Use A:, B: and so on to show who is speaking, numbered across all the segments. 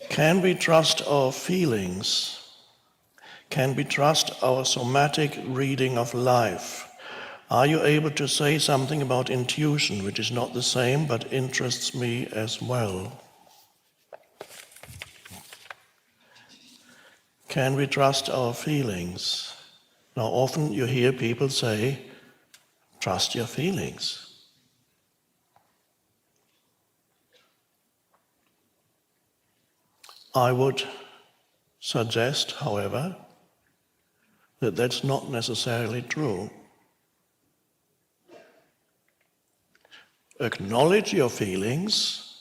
A: Can we trust our feelings? Can we trust our somatic reading of life? Are you able to say something about intuition, which is not the same but interests me as well? Can we trust our feelings? Now, often you hear people say, trust your feelings. I would suggest, however, that that's not necessarily true. Acknowledge your feelings,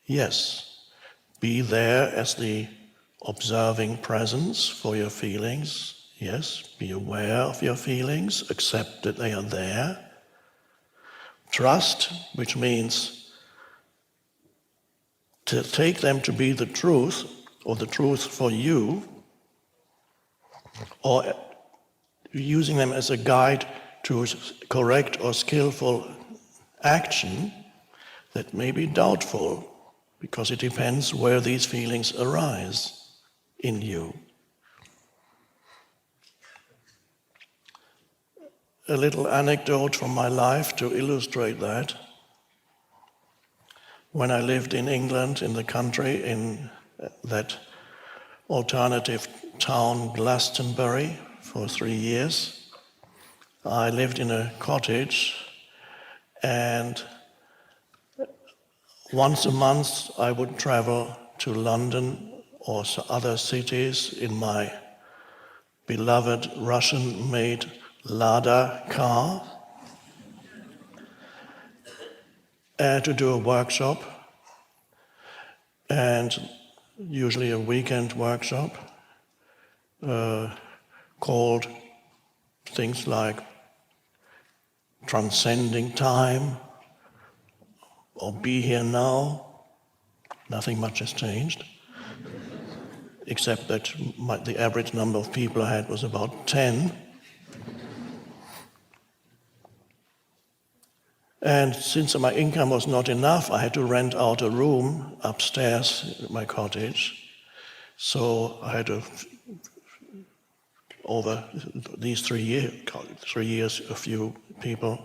A: yes. Be there as the observing presence for your feelings, yes. Be aware of your feelings, accept that they are there. Trust, which means to take them to be the truth, or the truth for you, or using them as a guide to correct or skillful action, that may be doubtful, because it depends where these feelings arise in you. A little anecdote from my life to illustrate that. When I lived in England, in the country, in that alternative town Glastonbury for 3 years, I lived in a cottage, and once a month I would travel to London or other cities in my beloved Russian-made Lada car, to do a workshop, and usually a weekend workshop called things like transcending time or be here now. Nothing much has changed, except that the average number of people I had was about 10. And since my income was not enough, I had to rent out a room upstairs in my cottage. So I had to, over these 3 years, a few people.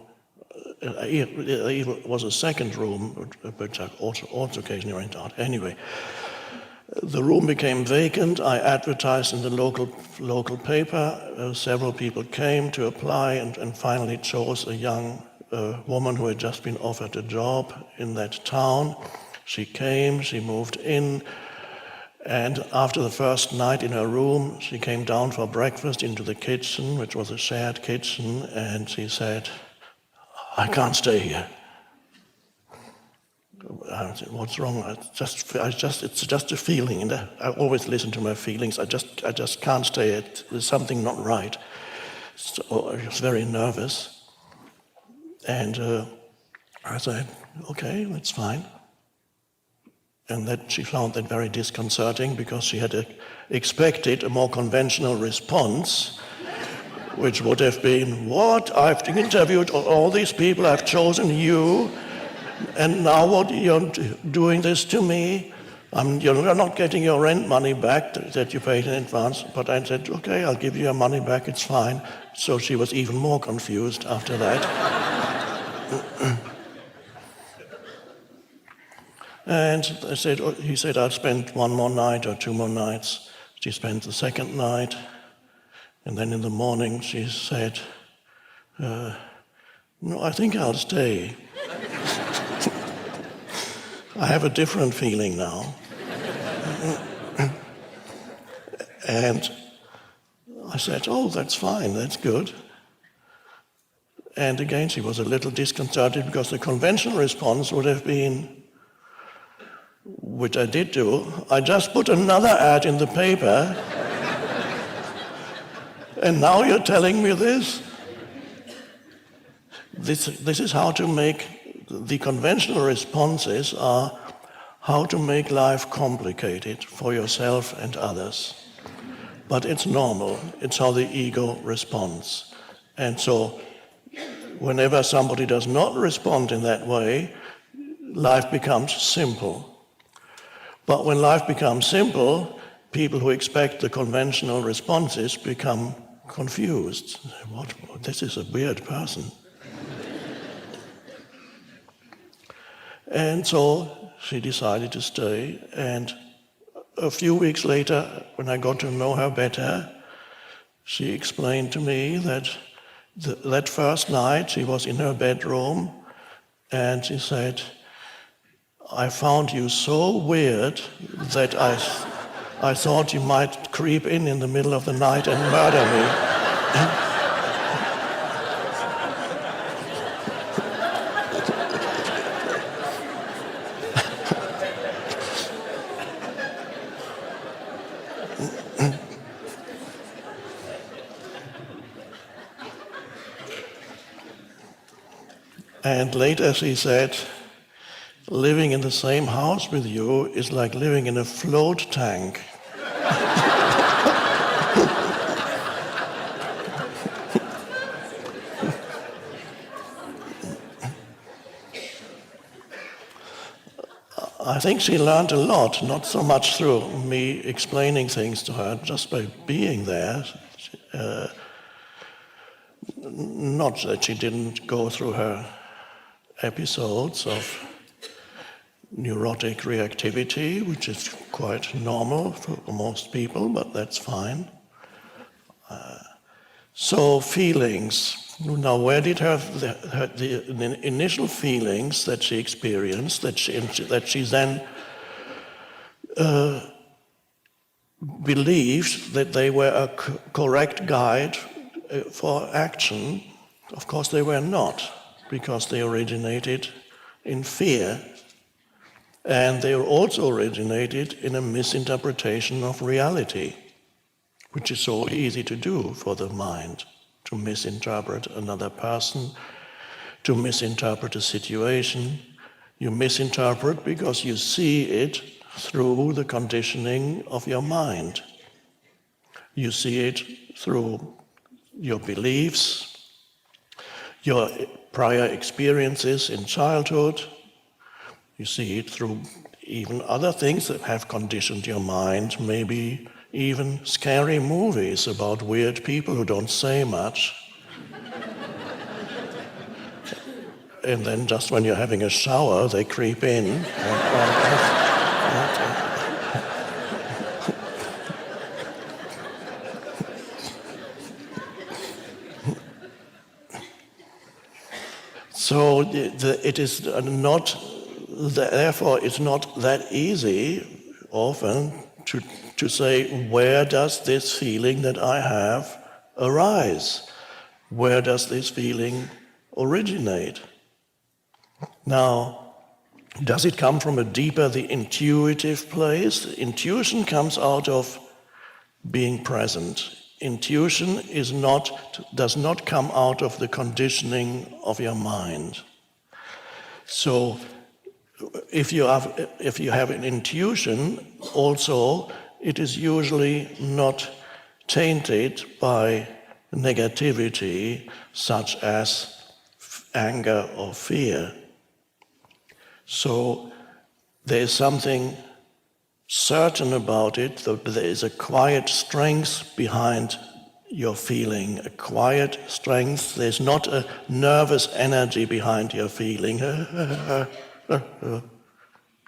A: It was a second room, which I also occasionally rent out. Anyway, the room became vacant. I advertised in the local paper. Several people came to apply, and finally chose a young woman who had just been offered a job in that town. She came, she moved in, and after the first night in her room, she came down for breakfast into the kitchen, which was a shared kitchen, and she said, "I can't stay here." I said, "What's wrong?" It's just a feeling, and I always listen to my feelings. I just can't stay. There's something not right. So I was very nervous. And I said, "Okay, that's fine." And that she found that very disconcerting, because she had expected a more conventional response, which would have been, "What? I've interviewed all these people, I've chosen you, and now what, you're doing this to me? You're not getting your rent money back that you paid in advance." But I said, "Okay, I'll give you your money back, it's fine." So she was even more confused after that. And he said, "I'll spend one more night or 2 more nights." She spent the second night, and then in the morning she said, "No, I think I'll stay. I have a different feeling now." And I said, "Oh, that's fine, that's good." And again, she was a little disconcerted, because the conventional response would have been, which I did do, "I just put another ad in the paper, and now you're telling me this?" This is how to make, the conventional responses are how to make life complicated for yourself and others. But it's normal, it's how the ego responds. And so, whenever somebody does not respond in that way, life becomes simple. But when life becomes simple, people who expect the conventional responses become confused. What? This is a weird person. And so she decided to stay, and a few weeks later, when I got to know her better, she explained to me that that first night she was in her bedroom, and she said, "I found you so weird that I thought you might creep in the middle of the night and murder me." And later she said, "Living in the same house with you is like living in a float tank." I think she learned a lot, not so much through me explaining things to her, just by being there. Not that she didn't go through her episodes of neurotic reactivity, which is quite normal for most people, but that's fine. So feelings. Now, where did the initial feelings that she experienced, that she then believed that they were a correct guide for action? Of course, they were not, because they originated in fear, and they also originated in a misinterpretation of reality, which is so easy to do for the mind, to misinterpret another person, to misinterpret a situation. You misinterpret because you see it through the conditioning of your mind. You see it through your beliefs, your prior experiences in childhood. You see it through even other things that have conditioned your mind, maybe even scary movies about weird people who don't say much. And then just when you're having a shower, they creep in. So it is not, therefore it's not that easy often to say, where does this feeling that I have arise? Where does this feeling originate? Now, does it come from a deeper, the intuitive place? Intuition comes out of being present. Intuition does not come out of the conditioning of your mind. So, if you have an intuition, also, it is usually not tainted by negativity, such as anger or fear. So there is something certain about it, that there is a quiet strength behind your feeling, a quiet strength. There's not a nervous energy behind your feeling.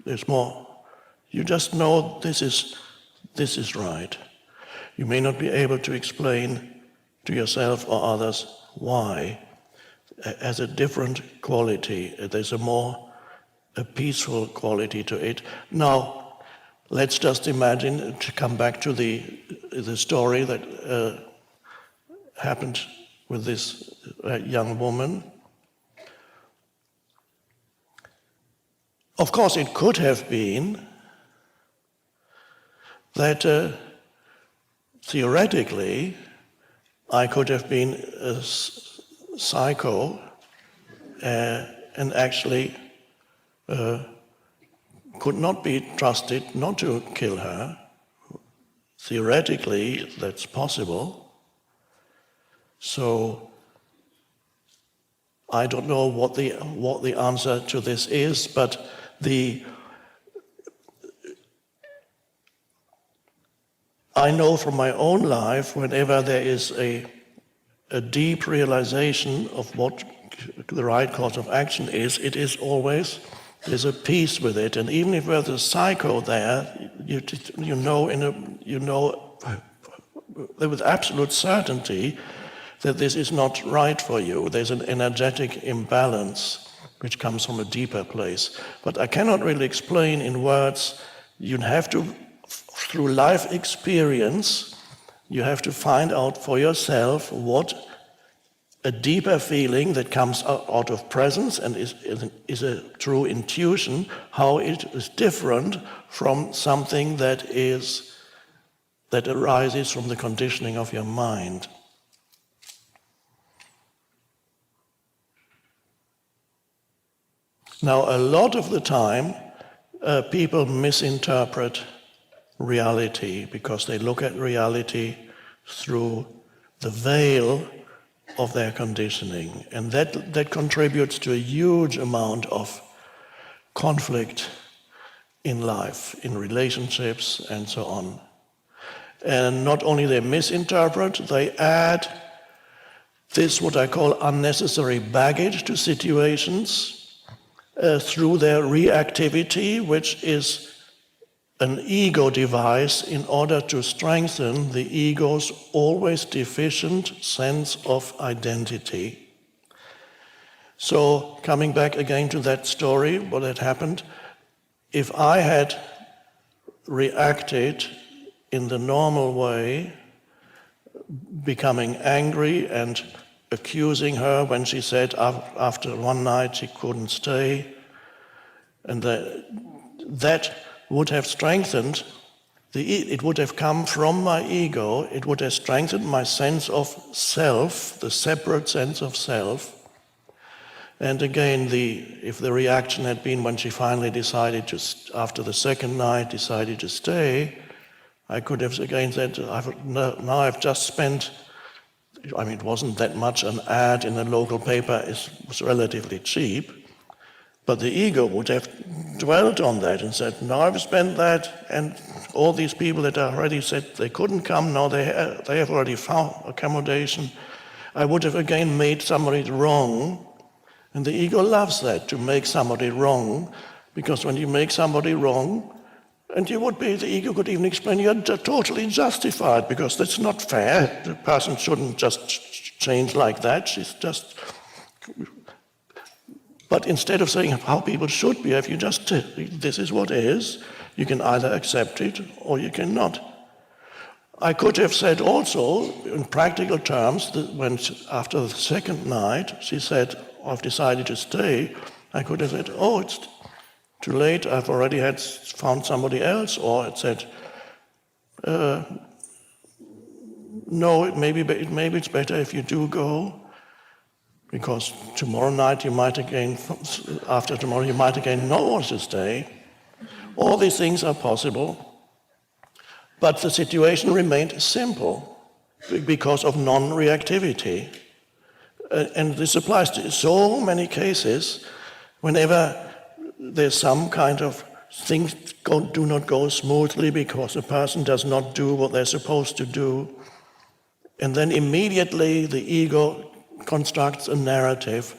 A: There's more. You just know this is right. You may not be able to explain to yourself or others why. It has a different quality. There's a peaceful quality to it. Now, let's just imagine, to come back to the story that happened with this young woman. Of course, it could have been that theoretically I could have been a psycho and actually could not be trusted not to kill her. Theoretically, that's possible. So I don't know what the answer to this is, but I know from my own life, whenever there is a deep realization of what the right course of action is, it is always, there's a peace with it. And even if there's a psycho there, you know with absolute certainty that this is not right for you. There's an energetic imbalance which comes from a deeper place. But I cannot really explain in words. You have to, through life experience, you have to find out for yourself what a deeper feeling that comes out of presence and is a true intuition, how it is different from something that arises from the conditioning of your mind. Now, a lot of the time, people misinterpret reality because they look at reality through the veil of their conditioning. And that contributes to a huge amount of conflict in life, in relationships, and so on. And not only they misinterpret, they add this, what I call unnecessary baggage to situations through their reactivity, which is an ego device in order to strengthen the ego's always deficient sense of identity. So, coming back again to that story, what had happened, if I had reacted in the normal way, becoming angry and accusing her when she said after one night she couldn't stay, and that would have strengthened, it would have come from my ego, it would have strengthened my sense of self, the separate sense of self. And again, if the reaction had been when she finally decided after the second night, decided to stay, I could have again said, now I've just spent, it wasn't that much, an ad in a local paper was relatively cheap, but the ego would have dwelt on that and said, now I've spent that, and all these people that already said they couldn't come, now they have already found accommodation. I would have again made somebody wrong, and the ego loves that, to make somebody wrong, because when you make somebody wrong, and the ego could even explain you're totally justified, because that's not fair. The person shouldn't just change like that. She's just. But instead of saying how people should behave, you just this is what is. You can either accept it or you cannot. I could have said also, in practical terms, that when after the second night she said, "I've decided to stay," I could have said, "Oh, it's too late, I've already found somebody else," or it said, "No, maybe it's better if you do go, because tomorrow night after tomorrow you might again not want to stay." All these things are possible, but the situation remained simple because of non-reactivity. And this applies to so many cases. Whenever there's some kind of things do not go smoothly because a person does not do what they're supposed to do, and then immediately the ego constructs a narrative,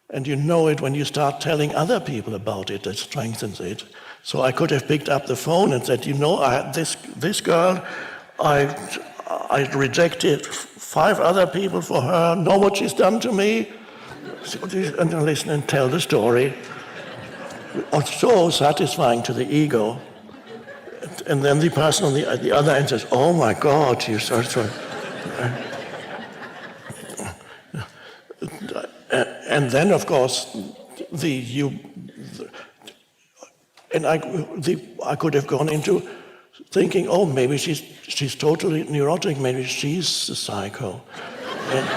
A: and you know it when you start telling other people about it, that strengthens it. So I could have picked up the phone and said, this girl, I rejected 5 other people for her, know what she's done to me, and then listen and tell the story. It's so satisfying to the ego. And then the person on the other end says, "Oh my God, you so." And then, of course, I could have gone into thinking, "Oh, maybe she's totally neurotic. Maybe she's the psycho." And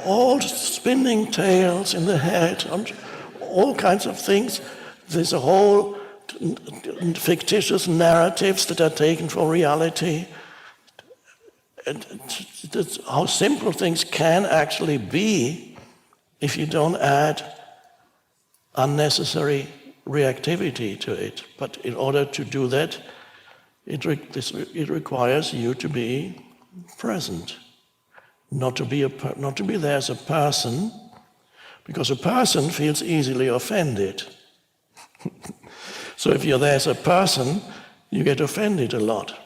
A: all spinning tales in the head, all kinds of things. There's a whole fictitious narratives that are taken for reality. And that's how simple things can actually be if you don't add unnecessary reactivity to it. But in order to do that, It requires you to be present, not to be there as a person, because a person feels easily offended. So if you're there as a person, you get offended a lot.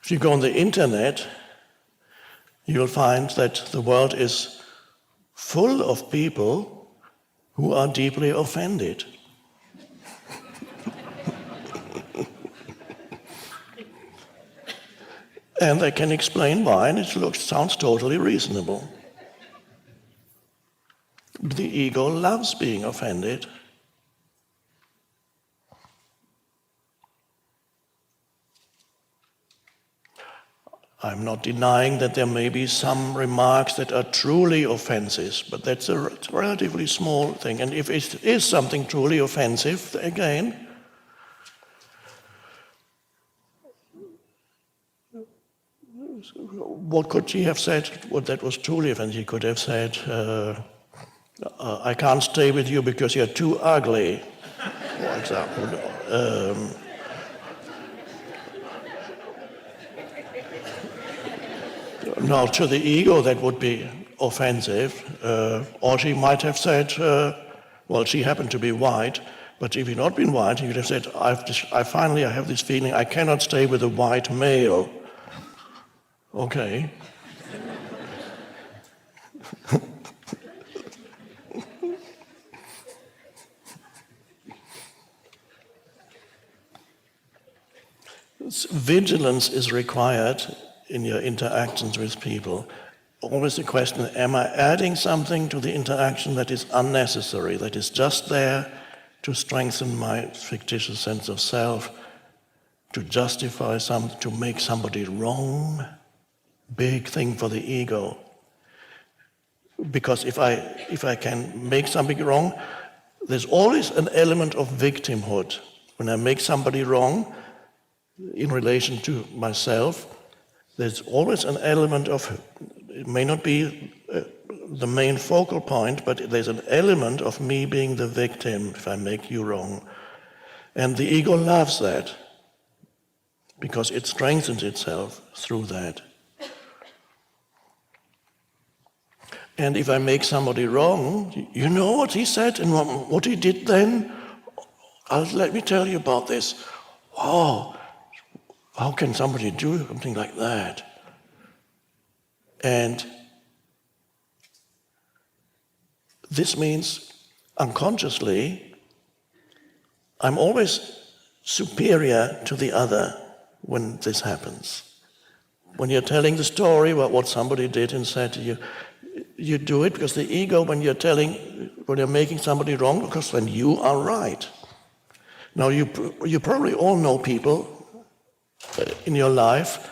A: If you go on the internet, you'll find that the world is full of people who are deeply offended. And they can explain why, and it sounds totally reasonable. The ego loves being offended. I'm not denying that there may be some remarks that are truly offensive, but that's a relatively small thing. And if it is something truly offensive, again, what could she have said? What that was truly offensive? She could have said, I can't stay with you because you're too ugly, for example. Now, to the ego, that would be offensive. Or she might have said, well, she happened to be white, but if you'd not been white, you'd have said, I finally have this feeling I cannot stay with a white male. Okay. Vigilance is required in your interactions with people. Always the question, am I adding something to the interaction that is unnecessary, that is just there to strengthen my fictitious sense of self, to justify to make somebody wrong? Big thing for the ego. Because if I can make something wrong, there's always an element of victimhood. When I make somebody wrong in relation to myself, there's always an element of, it may not be the main focal point, but there's an element of me being the victim if I make you wrong. And the ego loves that, because it strengthens itself through that. And if I make somebody wrong, you know what he said and what he did then? Let me tell you about this. Wow, how can somebody do something like that? And this means unconsciously, I'm always superior to the other when this happens. When you're telling the story about what somebody did and said to you, you do it because the ego, when you're making somebody wrong, because then you are right. Now you probably all know people in your life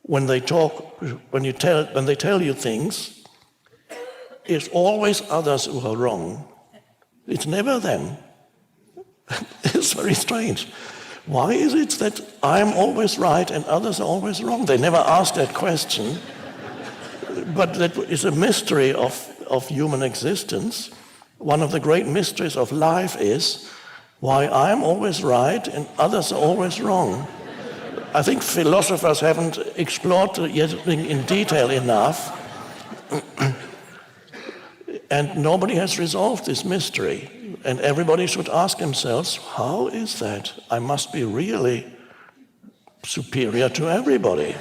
A: when they talk, when they tell you things, it's always others who are wrong. It's never them. It's very strange. Why is it that I'm always right and others are always wrong? They never ask that question. But that is a mystery of human existence. One of the great mysteries of life is why I'm always right and others are always wrong. I think philosophers haven't explored yet in detail enough, and nobody has resolved this mystery. And everybody should ask themselves, how is that? I must be really superior to everybody.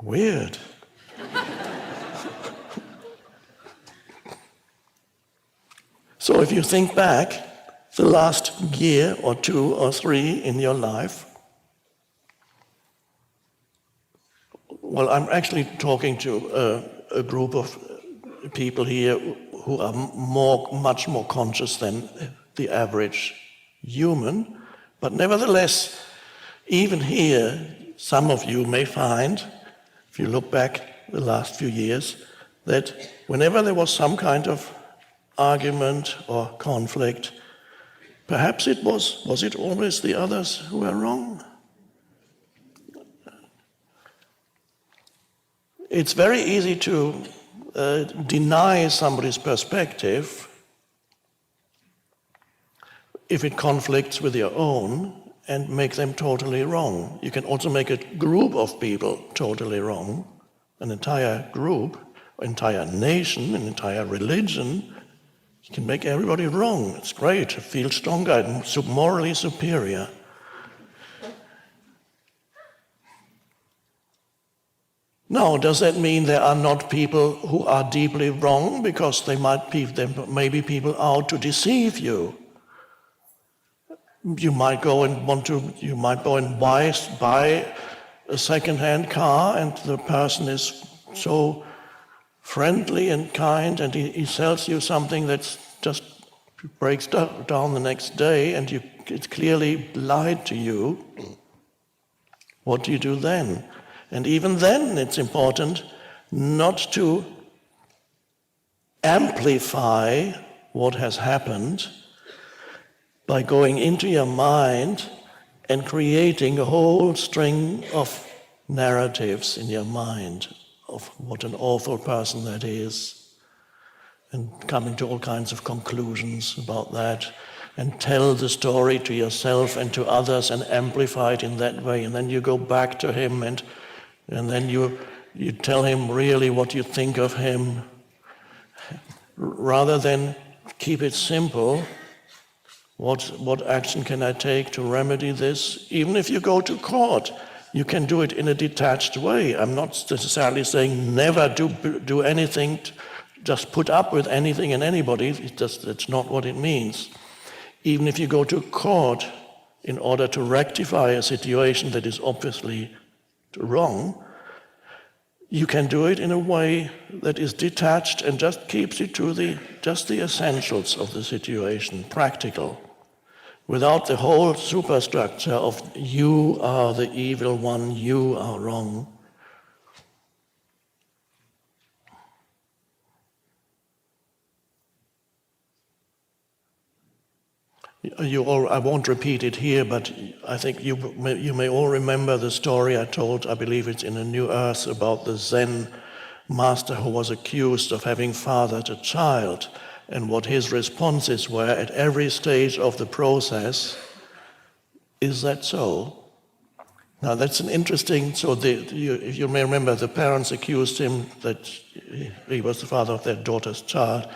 A: Weird. So if you think back the last year or 2 or 3 in your life, well, I'm actually talking to a group of people here who are much more conscious than the average human, but nevertheless, even here, some of you may find, if you look back the last few years, that whenever there was some kind of argument or conflict, perhaps was it always the others who were wrong? It's very easy to deny somebody's perspective if it conflicts with your own and make them totally wrong. You can also make a group of people totally wrong, an entire group, entire nation, an entire religion. You can make everybody wrong. It's great. Feel stronger and morally superior. Now, does that mean there are not people who are deeply wrong because there may be people out to deceive you? You might go and buy a second-hand car, and the person is so friendly and kind, and he sells you something that's just breaks down the next day, and it's clearly lied to you. What do you do then? And even then, it's important not to amplify what has happened by going into your mind and creating a whole string of narratives in your mind of what an awful person that is, and coming to all kinds of conclusions about that, and tell the story to yourself and to others and amplify it in that way. And then you go back to him and then you tell him really what you think of him, rather than keep it simple. What action can I take to remedy this? Even if you go to court, you can do it in a detached way. I'm not necessarily saying never do anything, just put up with anything and anybody. That's not what it means. Even if you go to court in order to rectify a situation that is obviously wrong, you can do it in a way that is detached and just keeps it to just the essentials of the situation, practical, without the whole superstructure of you are the evil one, you are wrong. I won't repeat it here, but I think you may all remember the story I told, I believe it's in A New Earth, about the Zen master who was accused of having fathered a child, and what his responses were at every stage of the process. Is that so? Now that's an interesting, if you may remember, the parents accused him that he was the father of their daughter's child.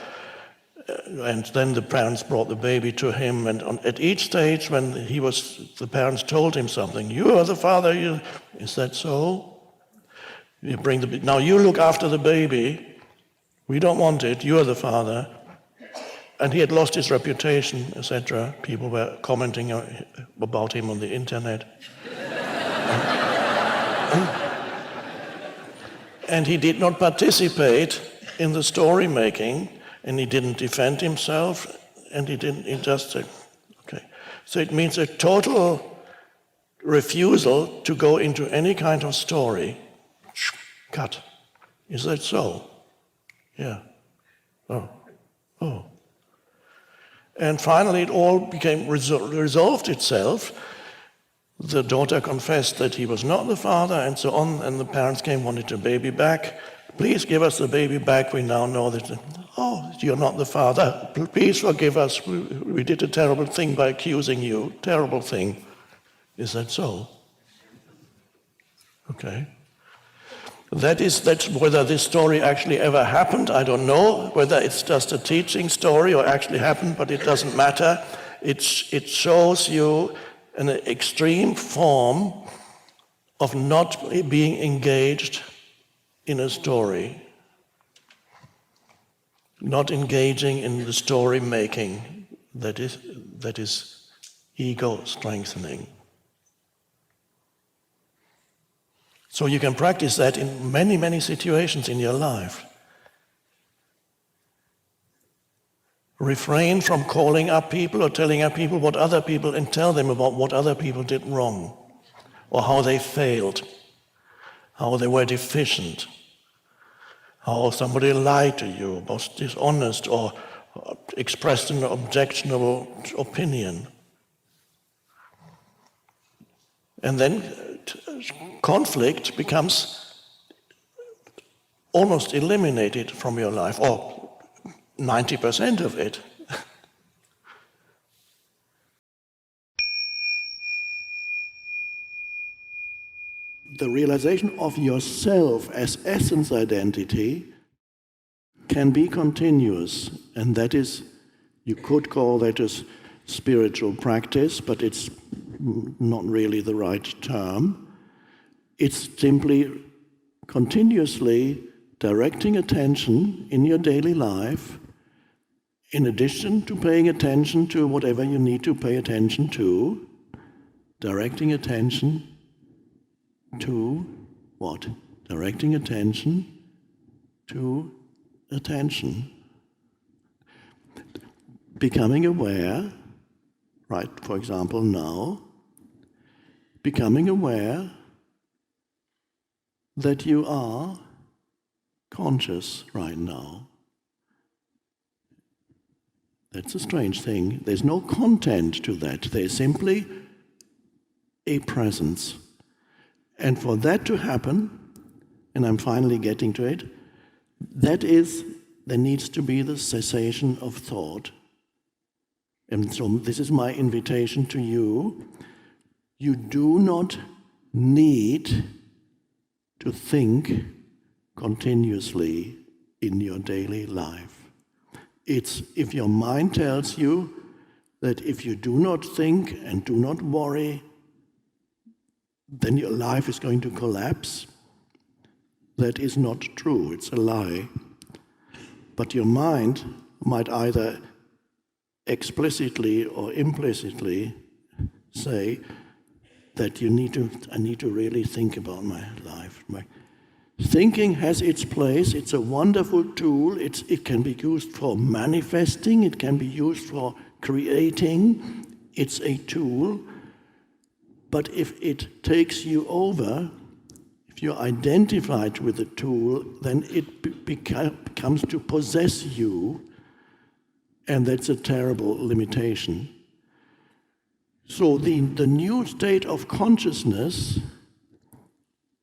A: And then the parents brought the baby to him, and at each stage when the parents told him something, you are the father, is that so? You bring now you look after the baby, we don't want it, you are the father. And he had lost his reputation, etc. People were commenting about him on the internet. And he did not participate in the story making, and he didn't defend himself, and he just said, okay. So it means a total refusal to go into any kind of story. Cut. Is that so? Yeah. Oh. And finally it all became resolved itself. The daughter confessed that he was not the father, and so on, and the parents wanted the baby back. Please give us the baby back, we now know that, you're not the father, please forgive us, we did a terrible thing by accusing you, terrible thing. Is that so? Okay. That's whether this story actually ever happened, I don't know, whether it's just a teaching story or actually happened, but it doesn't matter. It shows you an extreme form of not being engaged in a story, not engaging in the story making that is ego strengthening. So you can practice that in many, many situations in your life. Refrain from calling up people or telling up people what other people, and tell them about what other people did wrong, or how they failed, how they were deficient, how somebody lied to you, was dishonest, or expressed an objectionable opinion. And then conflict becomes almost eliminate it from your life, or 90% of it. The realization of yourself as essence identity can be continuous, and that is, you could call that a spiritual practice, but it's not really the right term. It's simply continuously directing attention in your daily life, in addition to paying attention to whatever you need to pay attention to, directing attention to what? Directing attention to attention. Becoming aware, right, for example now, becoming aware that you are conscious right now. That's a strange thing. There's no content to that. There's simply a presence. And for that to happen, and I'm finally getting to it, there needs to be the cessation of thought. And so this is my invitation to you. You do not need to think continuously in your daily life. It's if your mind tells you that if you do not think and do not worry, then your life is going to collapse. That is not true, it's a lie. But your mind might either explicitly or implicitly say that I need to really think about my life. Thinking has its place, it's a wonderful tool, it can be used for manifesting, it can be used for creating, it's a tool. But if it takes you over, if you're identified with the tool, then it becomes to possess you, and that's a terrible limitation. So the new state of consciousness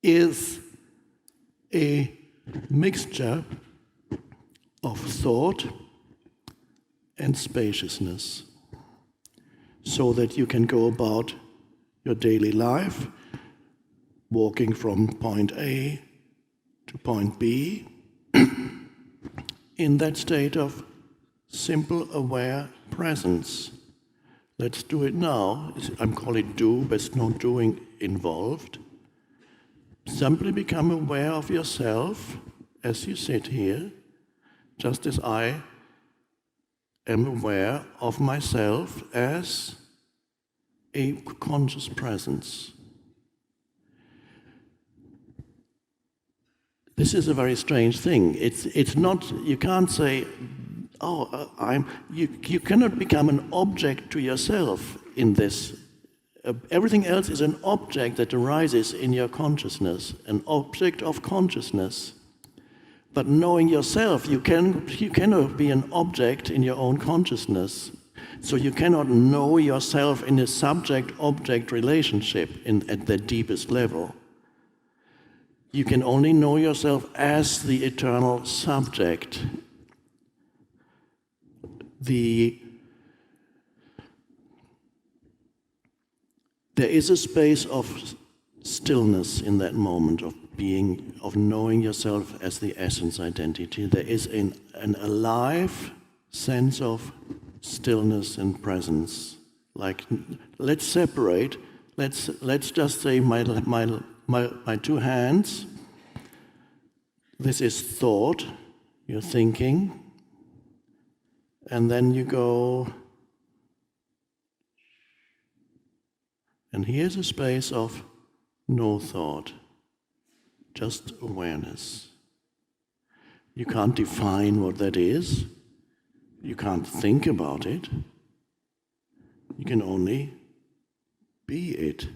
A: is a mixture of thought and spaciousness, so that you can go about your daily life, walking from point A to point B, in that state of simple aware presence. Let's do it now. I'm calling it do, but it's no doing involved. Simply become aware of yourself as you sit here, just as I am aware of myself as a conscious presence. This is a very strange thing. It's not, you can't say, you cannot become an object to yourself in this. Everything else is an object that arises in your consciousness, an object of consciousness. But knowing yourself, you cannot be an object in your own consciousness. So you cannot know yourself in a subject-object relationship at the deepest level. You can only know yourself as the eternal subject. There is a space of stillness in that moment of knowing yourself as the essence identity. There is an alive sense of stillness and presence. Like, let's separate. Let's just say my two hands. This is thought. You're thinking, and then you go. And here's a space of no thought, just awareness. You can't define what that is. You can't think about it. You can only be it.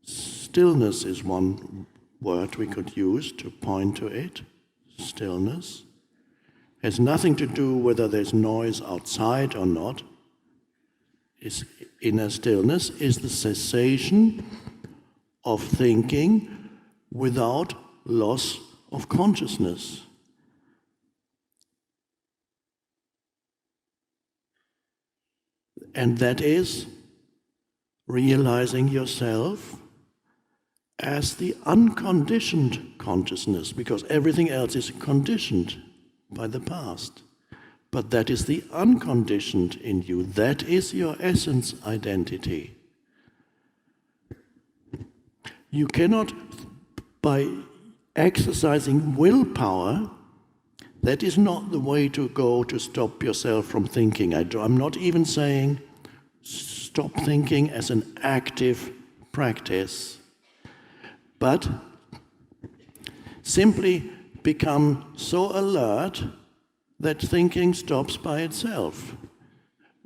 A: Stillness is one word we could use to point to it. Stillness has nothing to do whether there's noise outside or not. Inner stillness is the cessation of thinking without loss of consciousness. And that is realizing yourself as the unconditioned consciousness, because everything else is conditioned by the past. But that is the unconditioned in you. That is your essence identity. You cannot, by exercising willpower, that is not the way to go to stop yourself from thinking. I'm not even saying stop thinking as an active practice, but simply become so alert that thinking stops by itself.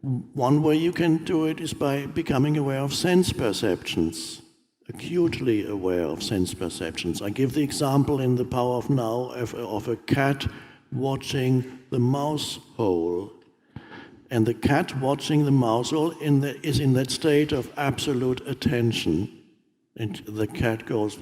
A: One way you can do it is by becoming aware of sense perceptions, acutely aware of sense perceptions. I give the example in The Power of Now of a cat watching the mouse hole. And the cat watching the mouse hole is in that state of absolute attention. And the cat goes,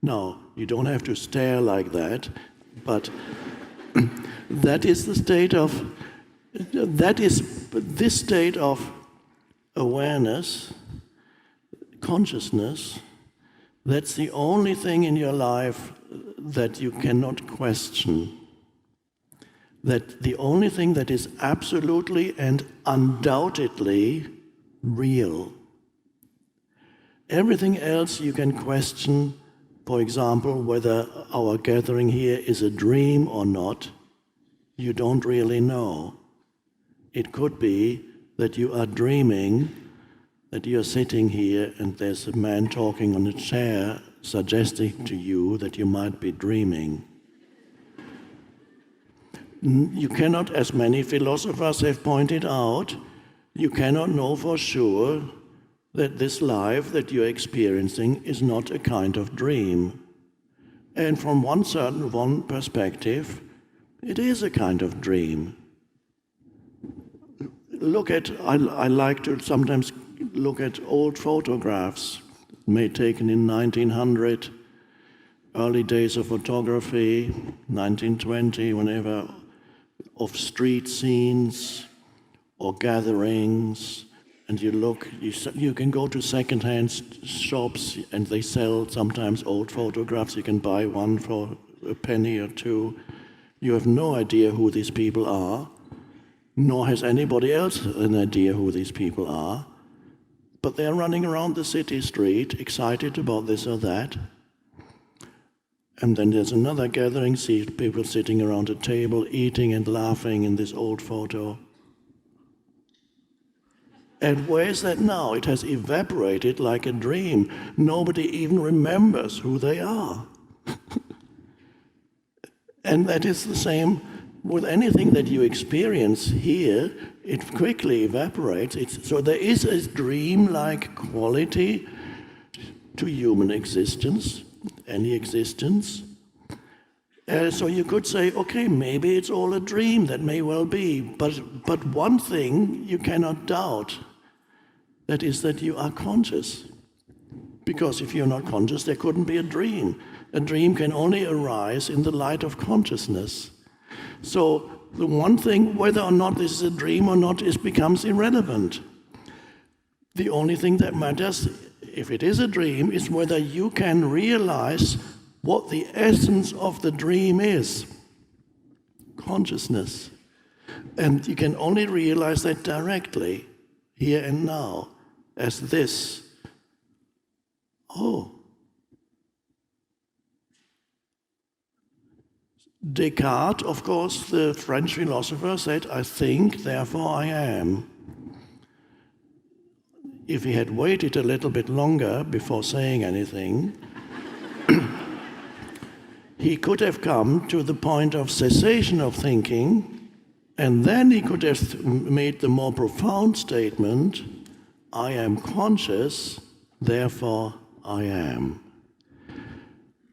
A: no, you don't have to stare like that, but that is the state of, this state of awareness, consciousness, that's the only thing in your life that you cannot question. That the only thing that is absolutely and undoubtedly real. Everything else you can question, for example, whether our gathering here is a dream or not, you don't really know. It could be that you are dreaming, that you're sitting here and there's a man talking on a chair suggesting to you that you might be dreaming. You cannot, as many philosophers have pointed out, you cannot know for sure that this life that you're experiencing is not a kind of dream. And from one perspective, it is a kind of dream. I like to sometimes look at old photographs taken in 1900, early days of photography, 1920, whenever, of street scenes or gatherings, and you can go to second-hand shops and they sell sometimes old photographs. You can buy one for a penny or two. You have no idea who these people are, nor has anybody else an idea who these people are, but they're running around the city street excited about this or that. And then there's another gathering, see people sitting around a table, eating and laughing in this old photo. And where is that now? It has evaporated like a dream. Nobody even remembers who they are. And that is the same with anything that you experience here. It quickly evaporates. So there is a dream-like quality to human existence, any existence. So you could say, okay, maybe it's all a dream, that may well be, but one thing you cannot doubt, that is that you are conscious. Because if you're not conscious, there couldn't be a dream. A dream can only arise in the light of consciousness. So the one thing, whether or not this is a dream or not, becomes irrelevant. The only thing that matters, if it is a dream, is whether you can realize what the essence of the dream is. Consciousness. And you can only realize that directly, here and now, as this. Oh. Descartes, of course, the French philosopher, said, I think, therefore I am. If he had waited a little bit longer before saying anything, he could have come to the point of cessation of thinking, and then he could have made the more profound statement, I am conscious, therefore I am.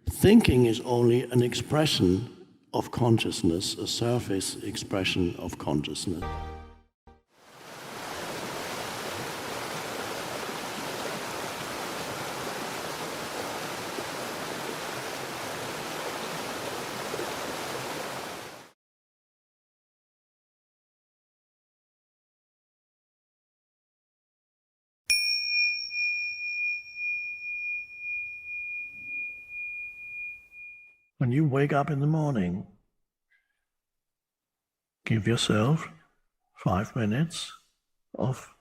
A: Thinking is only an expression of consciousness, a surface expression of consciousness. When you wake up in the morning, give yourself 5 minutes of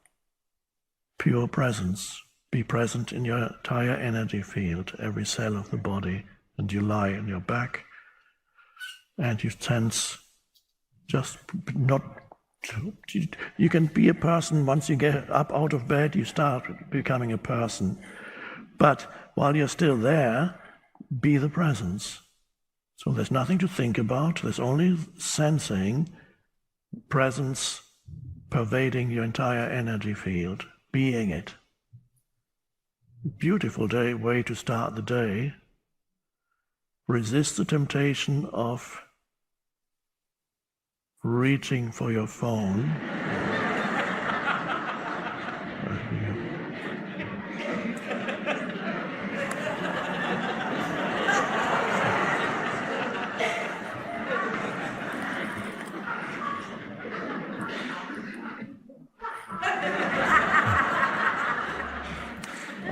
A: pure presence. Be present in your entire energy field, every cell of the body, and you lie on your back and you sense just not. You can be a person once you get up out of bed, you start becoming a person. But while you're still there, be the presence. So there's nothing to think about, there's only sensing, presence pervading your entire energy field, being it. Beautiful way to start the day. Resist the temptation of reaching for your phone.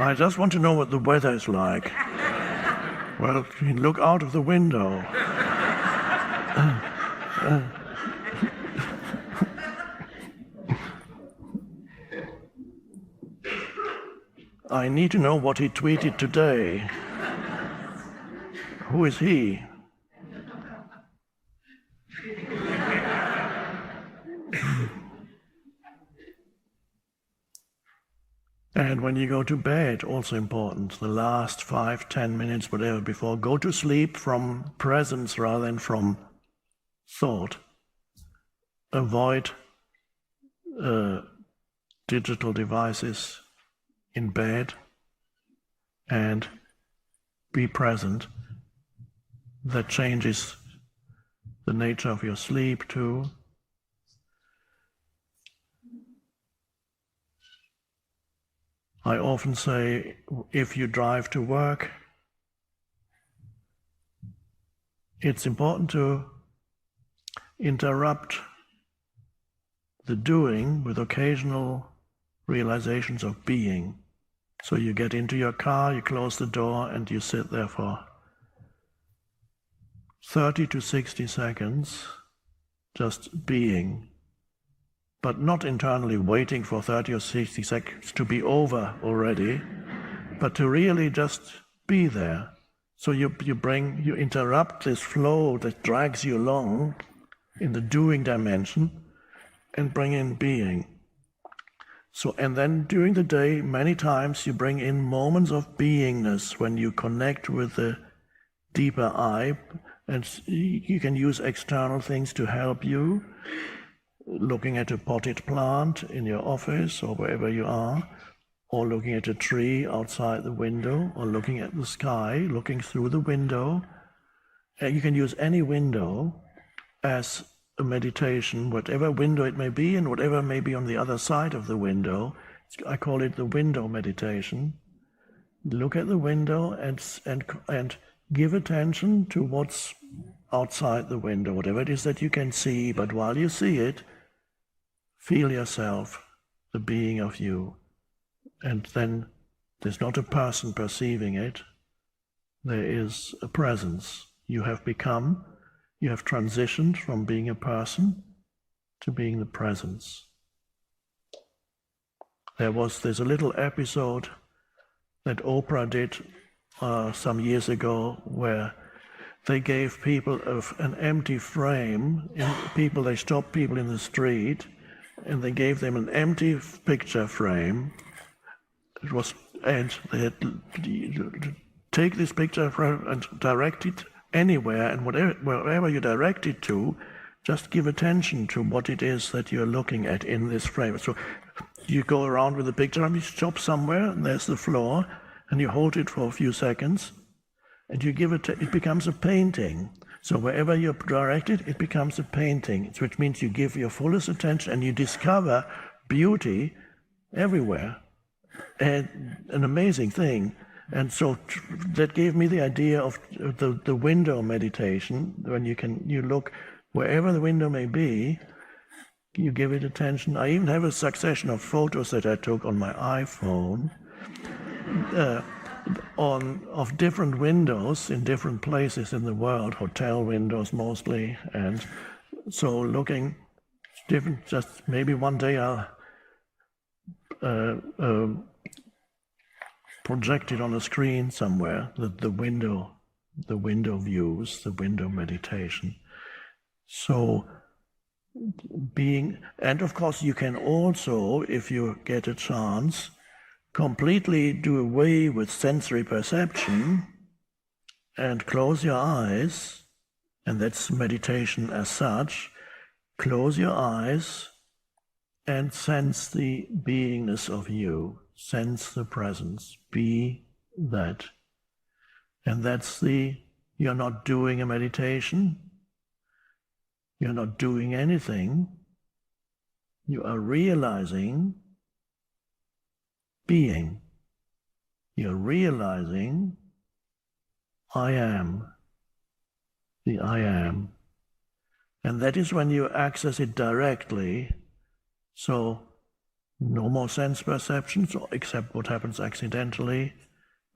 A: I just want to know what the weather is like. Well, you look out of the window. I need to know what he tweeted today. Who is he? And when you go to bed, also important, the last 5-10 minutes, whatever, before, go to sleep from presence rather than from thought. Avoid digital devices in bed and be present. That changes the nature of your sleep too. I often say, if you drive to work, it's important to interrupt the doing with occasional realizations of being. So you get into your car, you close the door, and you sit there for 30 to 60 seconds, just being. But not internally waiting for 30 or 60 seconds to be over already, but to really just be there. So you interrupt this flow that drags you along in the doing dimension and bring in being. So, and then during the day, many times you bring in moments of beingness when you connect with the deeper I, and you can use external things to help you. Looking at a potted plant in your office or wherever you are, or looking at a tree outside the window, or looking at the sky, looking through the window. You can use any window as a meditation, whatever window it may be and whatever may be on the other side of the window. I call it the window meditation. Look at the window and give attention to what's outside the window, whatever it is that you can see, but while you see it, feel yourself, the being of you. And then there's not a person perceiving it, there is a presence. You have transitioned from being a person to being the presence. There's a little episode that Oprah did some years ago where they gave people an empty frame. They stopped people in the street, and they gave them an empty picture frame. And they had to take this picture frame and direct it anywhere, and wherever you direct it to, just give attention to what it is that you're looking at in this frame. So you go around with the picture, and you stop somewhere, and there's the floor, and you hold it for a few seconds, and you give it becomes a painting. So wherever you direct it, it becomes a painting, which means you give your fullest attention and you discover beauty everywhere. And an amazing thing. And so that gave me the idea of the window meditation, when you look wherever the window may be, you give it attention. I even have a succession of photos that I took on my iPhone. of different windows in different places in the world, hotel windows mostly, and so looking different. Just maybe one day I'll project it on a screen somewhere. The window views, the window meditation. So being, and of course you can also, if you get a chance, completely do away with sensory perception and close your eyes, and that's meditation as such. Close your eyes and sense the beingness of you, sense the presence, be that. And that's you're not doing a meditation, you're not doing anything, you are realizing being. You're realizing I am, the I am. And that is when you access it directly. So no more sense perceptions, except what happens accidentally,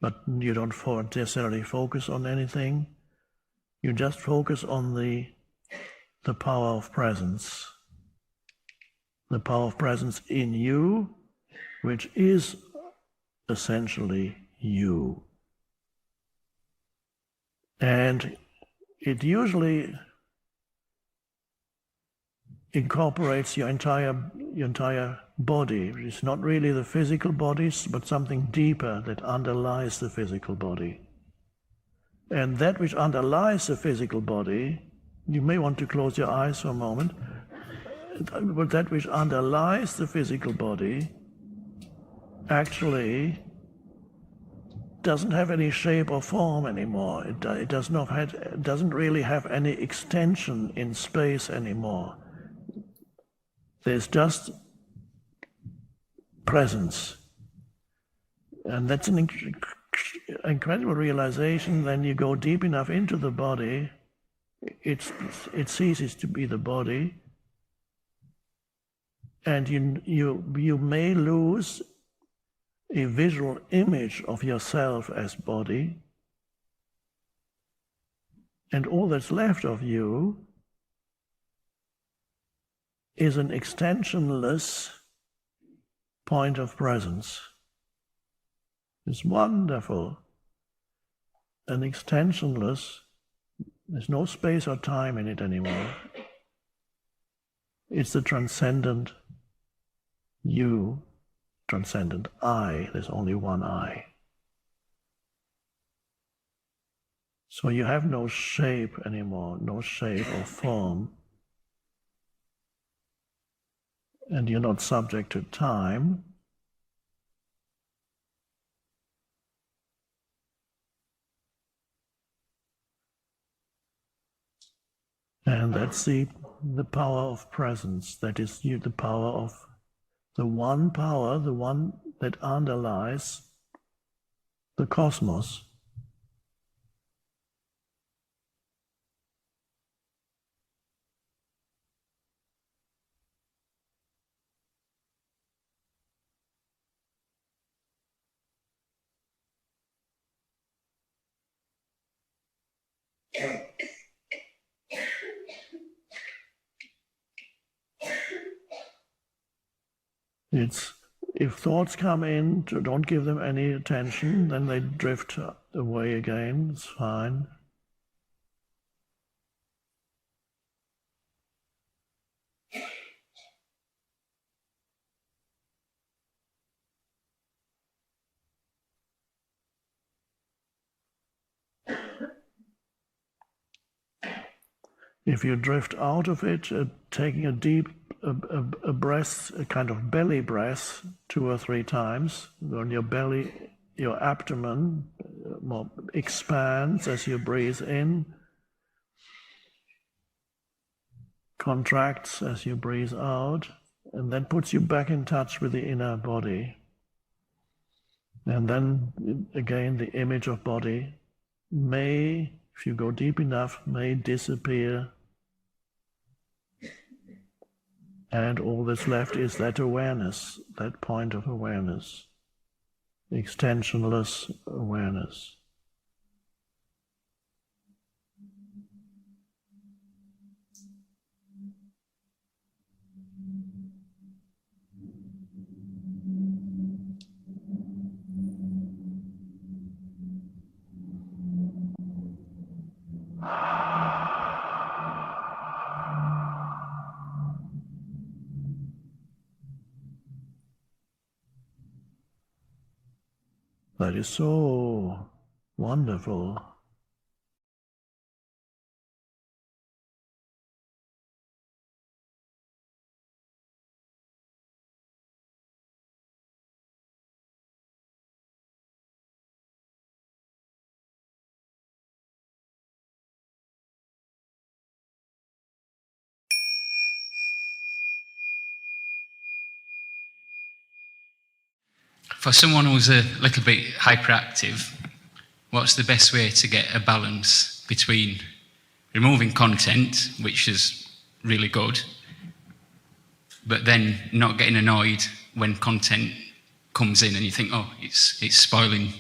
A: but you don't necessarily focus on anything. You just focus on the power of presence. The power of presence in you, which is essentially you. And it usually incorporates your entire body. It's not really the physical body, but something deeper that underlies the physical body. And that which underlies the physical body, you may want to close your eyes for a moment, but that which underlies the physical body actually doesn't have any shape or form anymore. It doesn't really have any extension in space anymore. There's just presence. And that's an incredible realization. Then you go deep enough into the body, it ceases to be the body, and you may lose a visual image of yourself as body, and all that's left of you is an extensionless point of presence. It's wonderful. An extensionless, there's no space or time in it anymore. It's the transcendent you, transcendent I. There's only one I. So you have no shape anymore, no shape or form. And you're not subject to time. And that's the power of presence. That is the power of the one power, the one that underlies the cosmos. If thoughts come in, don't give them any attention, then they drift away again, it's fine. If you drift out of it, taking a deep breath, a kind of belly breath, 2 or 3 times, when your belly, your abdomen more expands as you breathe in, contracts as you breathe out, and then puts you back in touch with the inner body. And then again, the image of body may, if you go deep enough, may disappear. And all that's left is that awareness, that point of awareness. extensionless awareness. That is so wonderful.
B: For someone who's a little bit hyperactive, what's the best way to get a balance between removing content, which is really good, but then not getting annoyed when content comes in and you think, oh, it's spoiling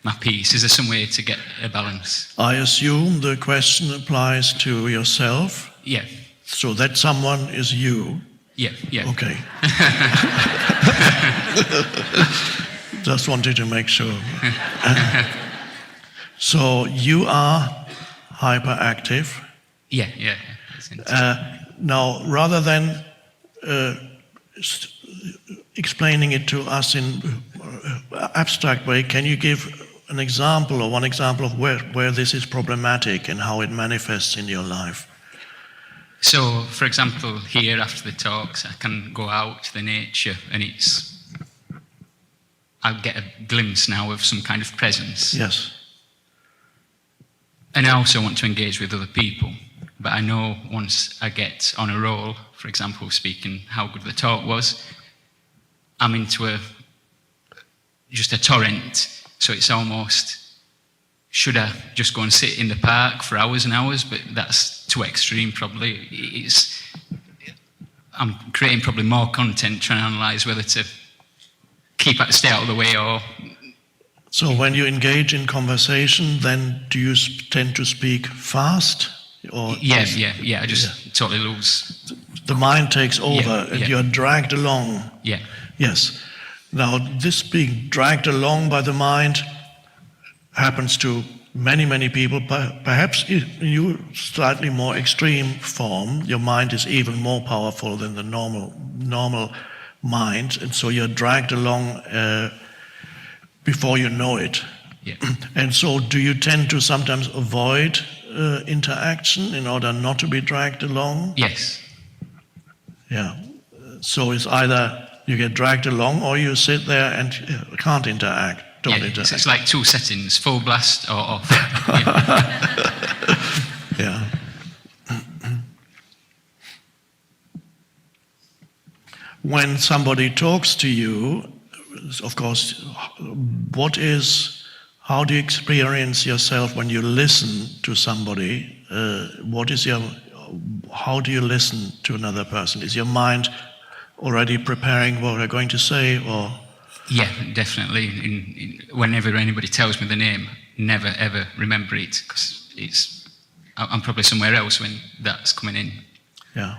B: my peace? Is there some way to get a balance?
A: I assume the question applies to yourself.
B: Yeah.
A: So that someone is you.
B: Yeah.
A: Okay. Just wanted to make sure. So you are hyperactive.
B: Yeah.
A: Now, rather than explaining it to us in abstract way, can you give an example or one example of where this is problematic and how it manifests in your life?
B: So, for example, here after the talks, I can go out to the nature and I'll get a glimpse now of some kind of presence.
A: Yes.
B: And I also want to engage with other people. But I know once I get on a roll, for example, speaking how good the talk was, I'm into just a torrent. So it's almost, should I just go and sit in the park for hours and hours? But that's too extreme, probably. I'm creating probably more content, trying to analyse whether to stay out of the way or...
A: So when you engage in conversation, then do you tend to speak fast? Or
B: Yeah. I just totally lose.
A: The mind takes over and you're dragged along.
B: Yeah.
A: Yes. Now, this being dragged along by the mind happens to many people. Perhaps in your slightly more extreme form, your mind is even more powerful than the normal mind, and so you're dragged along before you know it.
B: Yeah.
A: And so do you tend to sometimes avoid interaction in order not to be dragged along?
B: Yes.
A: Yeah. So it's either you get dragged along or you sit there and can't interact. Don't interact.
B: So it's like two settings, full blast or off.
A: Yeah. When somebody talks to you, of course, how do you experience yourself when you listen to somebody? How do you listen to another person? Is your mind already preparing what they're going to say, or?
B: Yeah, definitely. Whenever anybody tells me the name, never ever remember it, because I'm probably somewhere else when that's coming in.
A: Yeah.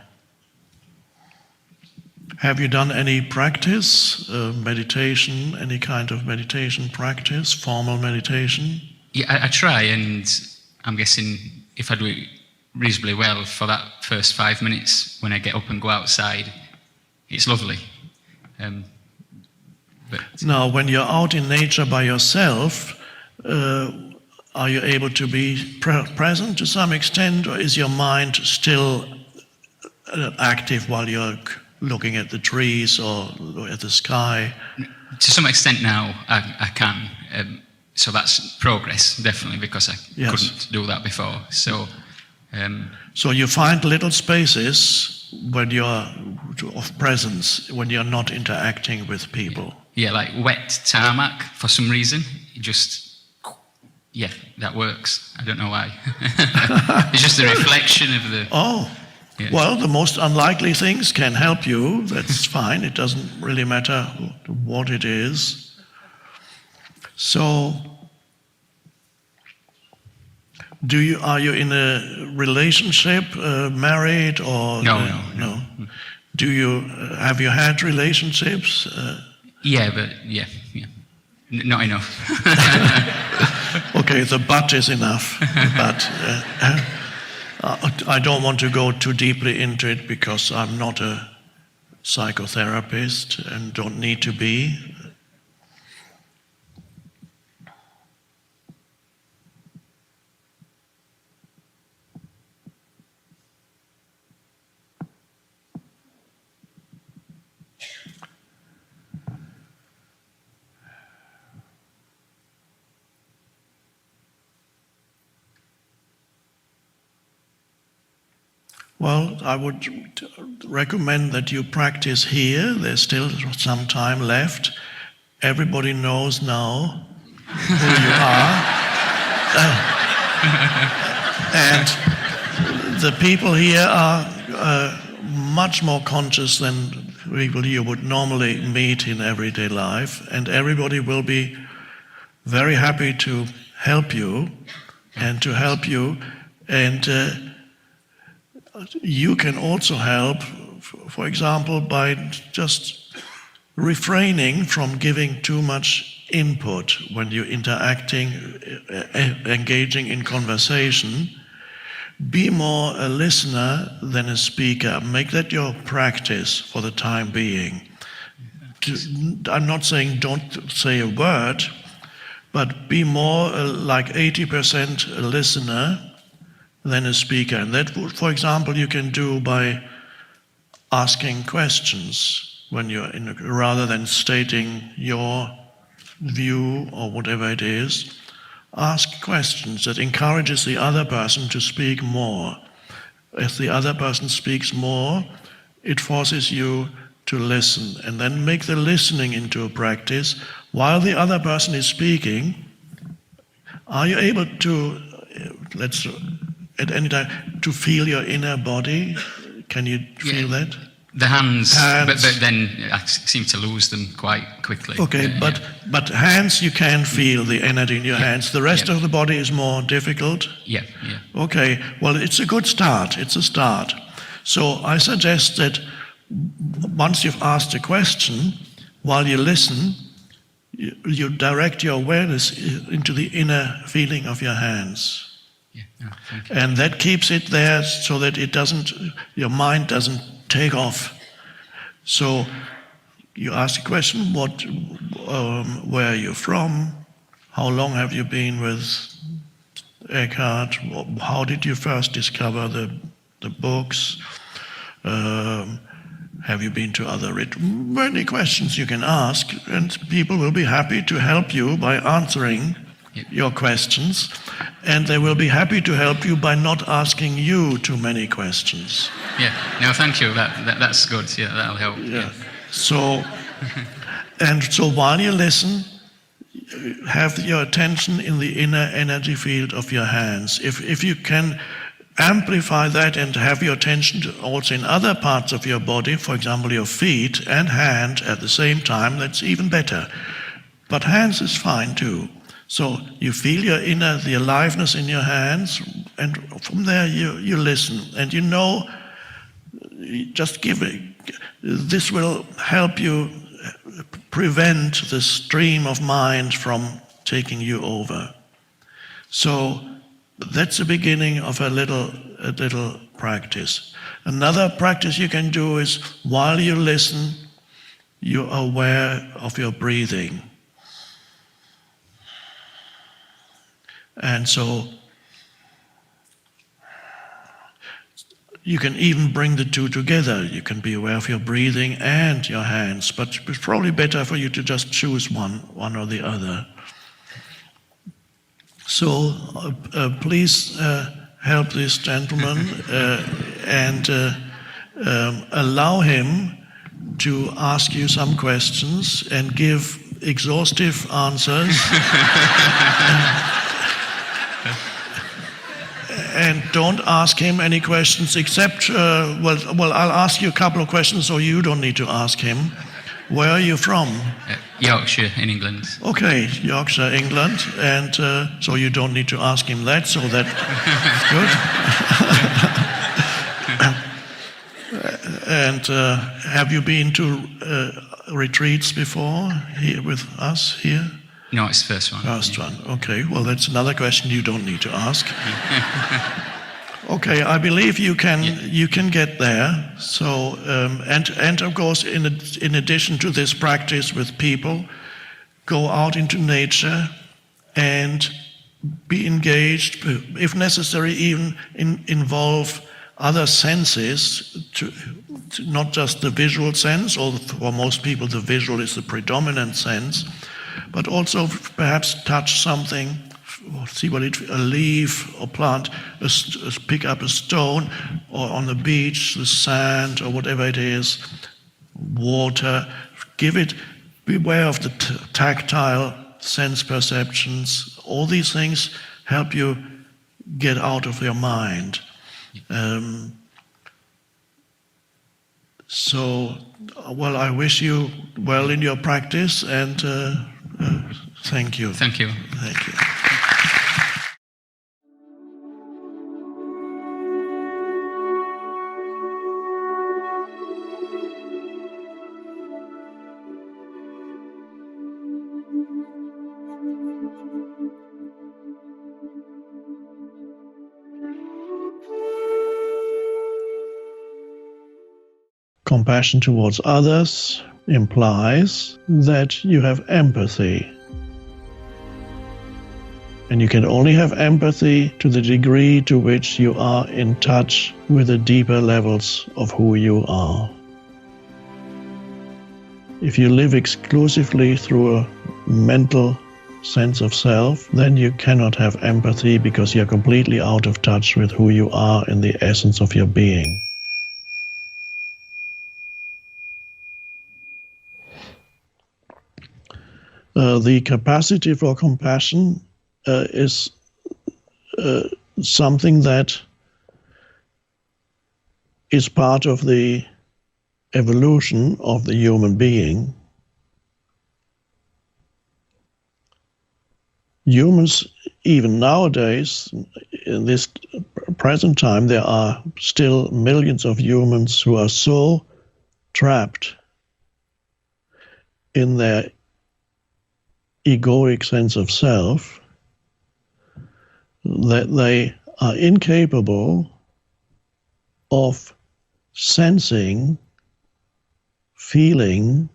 A: Have you done any practice, meditation, any kind of meditation practice, formal meditation?
B: Yeah, I try, and I'm guessing if I do it reasonably well for that first 5 minutes when I get up and go outside, it's lovely.
A: Now, when you're out in nature by yourself, are you able to be present to some extent, or is your mind still active while you're looking at the trees or at the sky?
B: To some extent now, I can. So that's progress, definitely, because I couldn't do that before. So
A: you find little spaces when you're of presence, when you're not interacting with people.
B: Yeah, like wet tarmac for some reason. That works. I don't know why. It's just a reflection of the...
A: Oh. Yeah. Well, the most unlikely things can help you. That's fine. It doesn't really matter what it is. So, are you in a relationship, married or
B: No.
A: Have you had relationships?
B: Yeah, but yeah. Not enough.
A: Okay, the but is enough. But I don't want to go too deeply into it because I'm not a psychotherapist and don't need to be. Well, I would recommend that you practice here. There's still some time left. Everybody knows now who you are. And the people here are much more conscious than people you would normally meet in everyday life. And everybody will be very happy to help you and you can also help, for example, by just refraining from giving too much input when you're engaging in conversation. Be more a listener than a speaker. Make that your practice for the time being. I'm not saying don't say a word, but be more like 80% a listener than a speaker. And that, for example, you can do by asking questions when you're rather than stating your view or whatever it is. Ask questions that encourages the other person to speak more. If the other person speaks more, it forces you to listen, and then make the listening into a practice. While the other person is speaking, are you able to, at any time, to feel your inner body? Can you feel that?
B: The hands. But then I seem to lose them quite quickly.
A: Okay, but hands, you can feel the energy in your hands. The rest of the body is more difficult?
B: Yeah.
A: Okay, well, it's a good start. It's a start. So I suggest that once you've asked a question, while you listen, you direct your awareness into the inner feeling of your hands. And that keeps it there so that your mind doesn't take off. So you ask a question, where are you from? How long have you been with Eckhart? How did you first discover the books? Have you been to other many questions you can ask, and people will be happy to help you by answering your questions, and they will be happy to help you by not asking you too many questions.
B: Yeah, no, thank you. That's good. Yeah, that'll help. Yeah.
A: So while you listen, have your attention in the inner energy field of your hands. If you can amplify that and have your attention also in other parts of your body, for example, your feet and hand at the same time, that's even better. But hands is fine too. So you feel the aliveness in your hands, and from there you listen, and this will help you prevent the stream of mind from taking you over. So that's the beginning of a little practice. Another practice you can do is, while you listen, you're aware of your breathing. And so you can even bring the two together. You can be aware of your breathing and your hands, but it's probably better for you to just choose one or the other. So please help this gentleman and allow him to ask you some questions and give exhaustive answers. And don't ask him any questions except, I'll ask you a couple of questions so you don't need to ask him. Where are you from?
B: Yorkshire in England.
A: Okay, Yorkshire, England, and so you don't need to ask him that, so that's good. And have you been to retreats before here with us here?
B: No, it's the first one.
A: First one, okay. Well, that's another question you don't need to ask. Okay, I believe you can get there. So and of course, in addition to this practice with people, go out into nature and be engaged, if necessary, even involve other senses, to not just the visual sense, or for most people the visual is the predominant sense, but also perhaps touch something, or see what a leaf or plant, pick up a stone, or on the beach, the sand, or whatever it is, water. Beware of the tactile sense perceptions. All these things help you get out of your mind. I wish you well in your practice, and thank you.
B: Thank you.
A: Thank you. Compassion towards others implies that you have empathy. And you can only have empathy to the degree to which you are in touch with the deeper levels of who you are. If you live exclusively through a mental sense of self, then you cannot have empathy, because you're completely out of touch with who you are in the essence of your being. The capacity for compassion is something that is part of the evolution of the human being. Humans, even nowadays, in this present time, there are still millions of humans who are so trapped in their egoic sense of self that they are incapable of sensing, feeling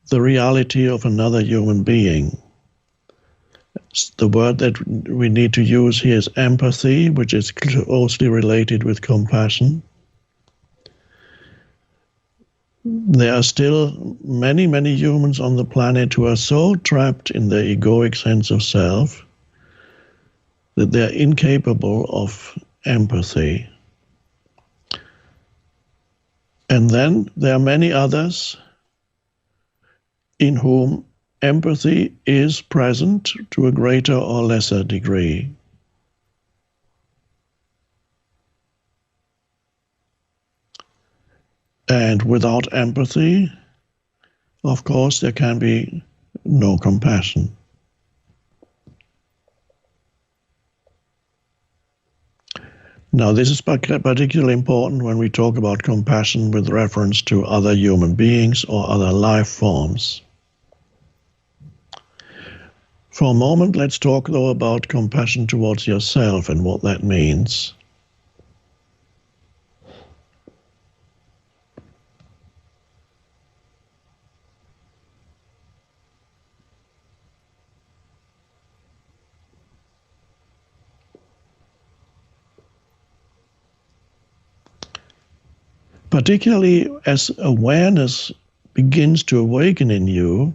A: the reality of another human being. The word that we need to use here is empathy, which is closely related with compassion. There are still many, many humans on the planet who are so trapped in their egoic sense of self that they're incapable of empathy. And then there are many others in whom empathy is present to a greater or lesser degree. And without empathy, of course, there can be no compassion. Now, this is particularly important when we talk about compassion with reference to other human beings or other life forms. For a moment, let's talk, though, about compassion towards yourself and what that means. Particularly as awareness begins to awaken in you,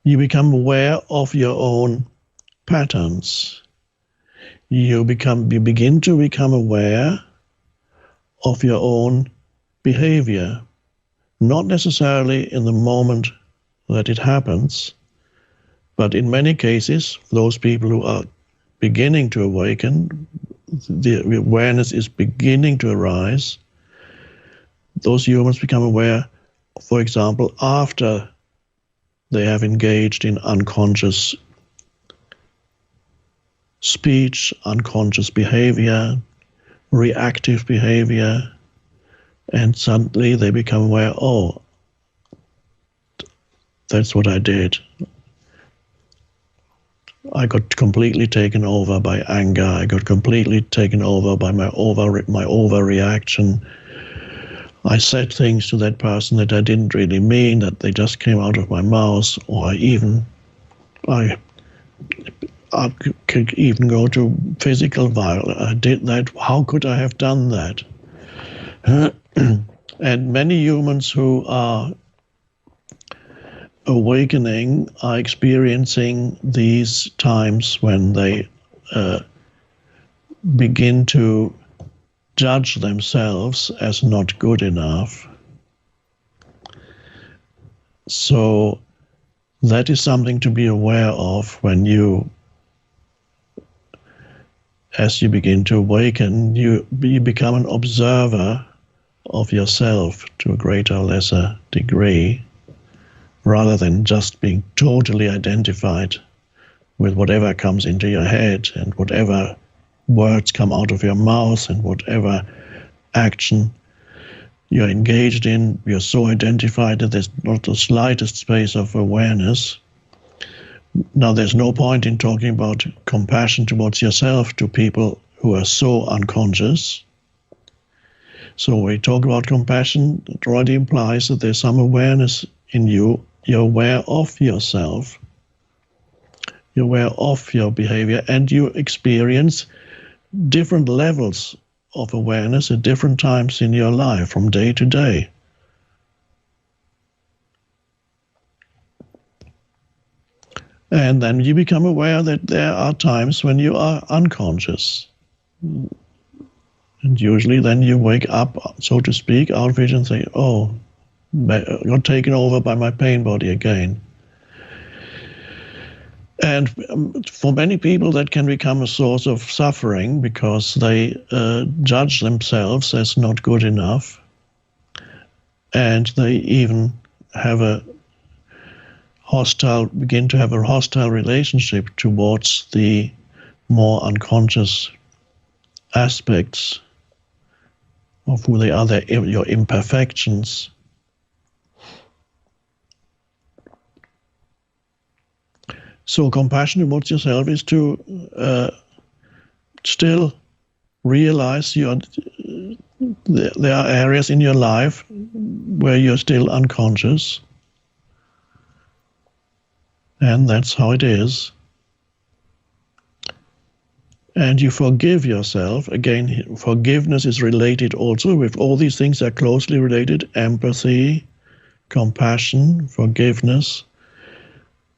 A: you become aware of your own patterns. You begin to become aware of your own behavior, not necessarily in the moment that it happens, but in many cases, those people who are beginning to awaken, the awareness is beginning to arise, those humans become aware, for example, after they have engaged in unconscious speech, unconscious behavior, reactive behavior, and suddenly they become aware, oh, that's what I did. I got completely taken over by anger. I got completely taken over by my overreaction. I said things to that person that I didn't really mean, that they just came out of my mouth, or I could even go to physical violence. I did that. How could I have done that? And many humans who are awakening are experiencing these times when they begin to judge themselves as not good enough. So that is something to be aware of when you, as you begin to awaken, you become an observer of yourself to a greater or lesser degree, rather than just being totally identified with whatever comes into your head and whatever words come out of your mouth and whatever action you're engaged in. You're so identified that there's not the slightest space of awareness. Now, there's no point in talking about compassion towards yourself to people who are so unconscious. So when we talk about compassion, it already implies that there's some awareness in you. You're aware of yourself. You're aware of your behavior, and you experience different levels of awareness at different times in your life, from day to day. And then you become aware that there are times when you are unconscious. And usually then you wake up, so to speak, out of it and say, oh, I got taken over by my pain body again. And for many people that can become a source of suffering because they judge themselves as not good enough, and they even have begin to have a hostile relationship towards the more unconscious aspects of who they are, your imperfections. So compassion towards yourself is to still realize there are areas in your life where you're still unconscious, and that's how it is. And you forgive yourself. Again, forgiveness is related also with all these things are closely related: empathy, compassion, forgiveness.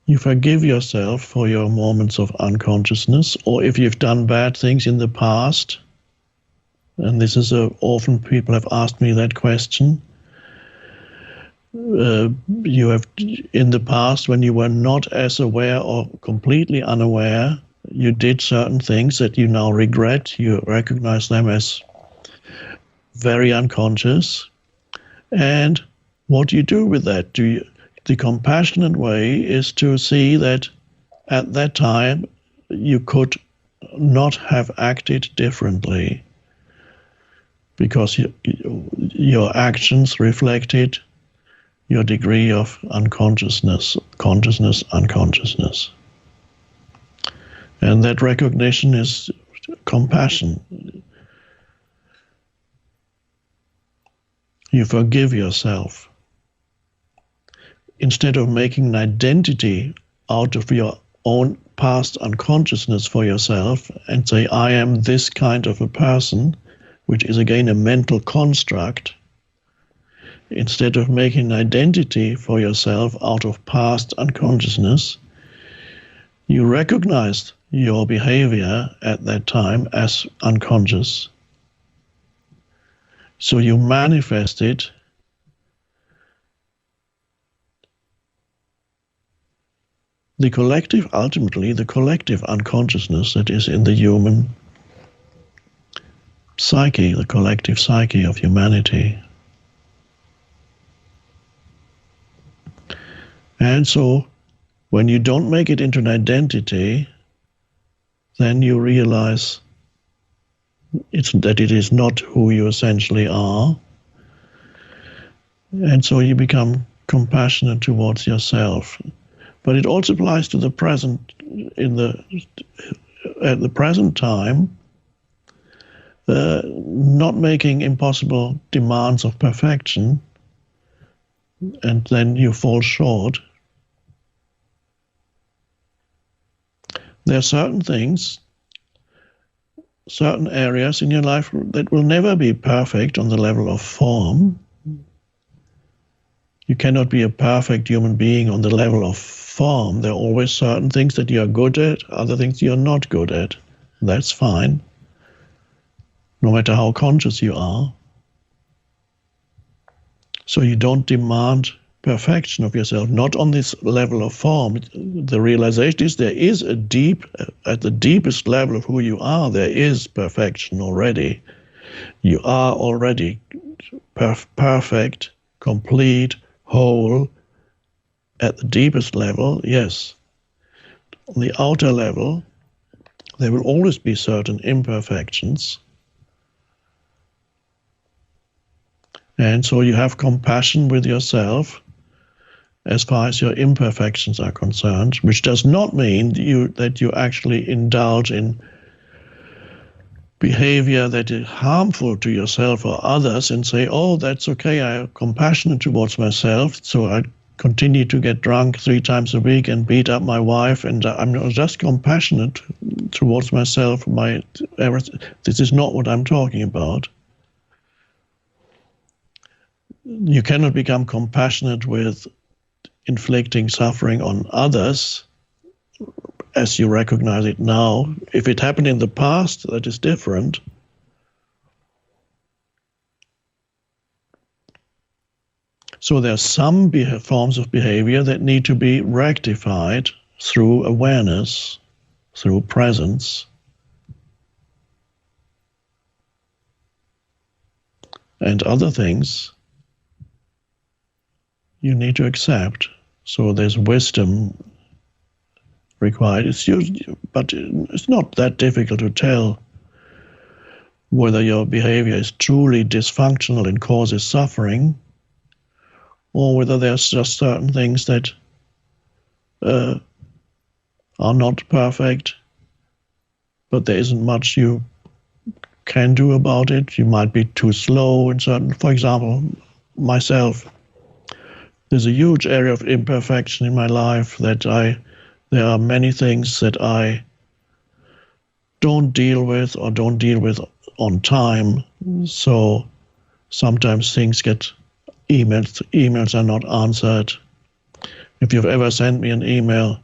A: You forgive yourself for your moments of unconsciousness, or if you've done bad things in the past, and this is often people have asked me that question. You have, in the past, when you were not as aware or completely unaware, you did certain things that you now regret. You recognize them as very unconscious. And what do you do with that? The compassionate way is to see that at that time you could not have acted differently, because your actions reflected your degree of unconsciousness, consciousness, unconsciousness. And that recognition is compassion. You forgive yourself. Instead of making an identity out of your own past unconsciousness for yourself and say, I am this kind of a person, which is again a mental construct, instead of making an identity for yourself out of past unconsciousness, you recognized your behavior at that time as unconscious. So you manifest it ultimately the collective unconsciousness that is in the human psyche, the collective psyche of humanity. And so when you don't make it into an identity, then you realize that it is not who you essentially are. And so you become compassionate towards yourself. But it also applies to the present. At the present time, not making impossible demands of perfection, and then you fall short. There are certain things, certain areas in your life that will never be perfect on the level of form. You cannot be a perfect human being on the level of form. There are always certain things that you are good at, other things you are not good at. That's fine, no matter how conscious you are. So you don't demand perfection of yourself, not on this level of form. The realization is there is at the deepest level of who you are, there is perfection already. You are already perfect, complete, whole. At the deepest level, yes. On the outer level, there will always be certain imperfections. And so you have compassion with yourself as far as your imperfections are concerned, which does not mean that you actually indulge in behavior that is harmful to yourself or others and say, oh, that's okay, I am compassionate towards myself, so I continue to get drunk 3 times a week and beat up my wife, and I'm just compassionate towards myself. This is not what I'm talking about. You cannot become compassionate with inflicting suffering on others as you recognize it now. If it happened in the past, that is different. So there are some forms of behavior that need to be rectified through awareness, through presence. And other things you need to accept. So there's wisdom required. But it's not that difficult to tell whether your behavior is truly dysfunctional and causes suffering, or whether there's just certain things that are not perfect, but there isn't much you can do about it. You might be too slow in certain, for example, myself, there's a huge area of imperfection in my life that there are many things that I don't deal with or don't deal with on time. So sometimes things get emails are not answered. If you've ever sent me an email,